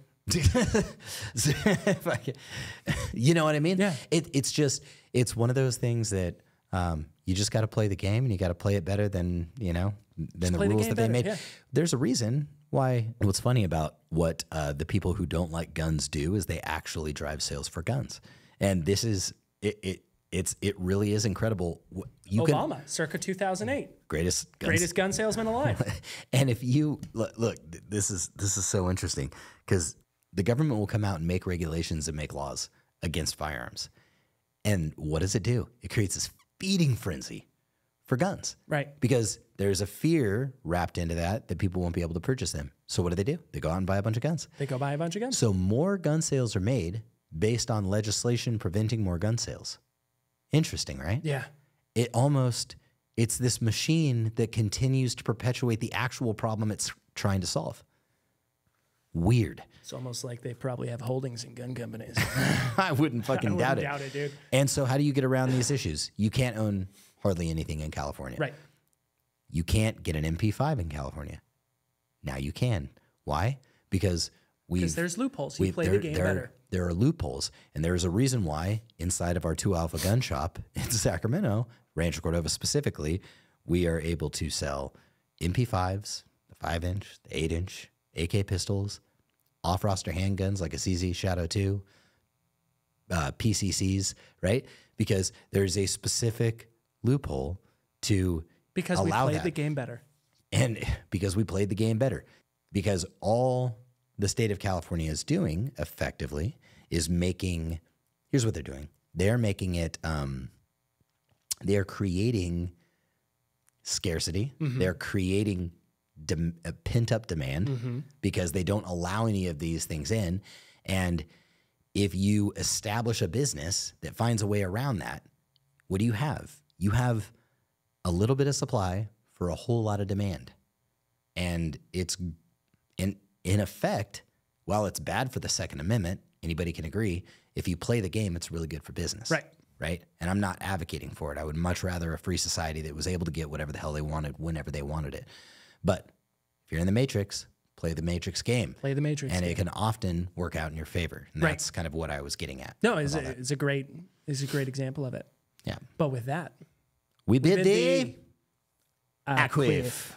You know what I mean? Yeah. It's one of those things that you just got to play the game and you got to play it better than, than the rules that they made. Yeah. There's a reason why. What's funny about what the people who don't like guns do is they actually drive sales for guns. And this is, it really is incredible. Obama, circa 2008. Greatest gun salesman alive. And if you look, this is so interesting because the government will come out and make regulations and make laws against firearms. And what does it do? It creates this feeding frenzy for guns. Right. Because there's a fear wrapped into that people won't be able to purchase them. So what do? They go out and buy a bunch of guns. So more gun sales are made based on legislation preventing more gun sales. Interesting, right? Yeah. It's this machine that continues to perpetuate the actual problem it's trying to solve. Weird. It's almost like they probably have holdings in gun companies. I wouldn't fucking doubt it. Doubt it, dude. And so how do you get around these issues? You can't own hardly anything in California. Right. You can't get an MP5 in California. Now you can. Why? Because there's loopholes. You play the game better. There are loopholes. And there's a reason why inside of our 2 Alpha gun shop in Sacramento, Rancho Cordova specifically, we are able to sell MP5s, the 5-inch, the 8-inch, AK pistols, off-roster handguns like a CZ Shadow 2, PCCs, right? Because there's a specific loophole to because allow we played the game better. And because we played the game better. Because all the state of California is doing effectively is making, here's what they're doing. They're making it, they're creating scarcity. Mm-hmm. They're creating pent-up demand mm-hmm. because they don't allow any of these things in. And if you establish a business that finds a way around that, what do you have? You have a little bit of supply for a whole lot of demand. And it's, in effect, while it's bad for the Second Amendment, anybody can agree, if you play the game, it's really good for business. Right. Right? And I'm not advocating for it. I would much rather a free society that was able to get whatever the hell they wanted whenever they wanted it. But if you're in the Matrix, play the Matrix game. Play the Matrix and game. it can often work out in your favor. And that's kind of what I was getting at. No, it's a great example of it. Yeah. But with that, we bid thee acquiesce.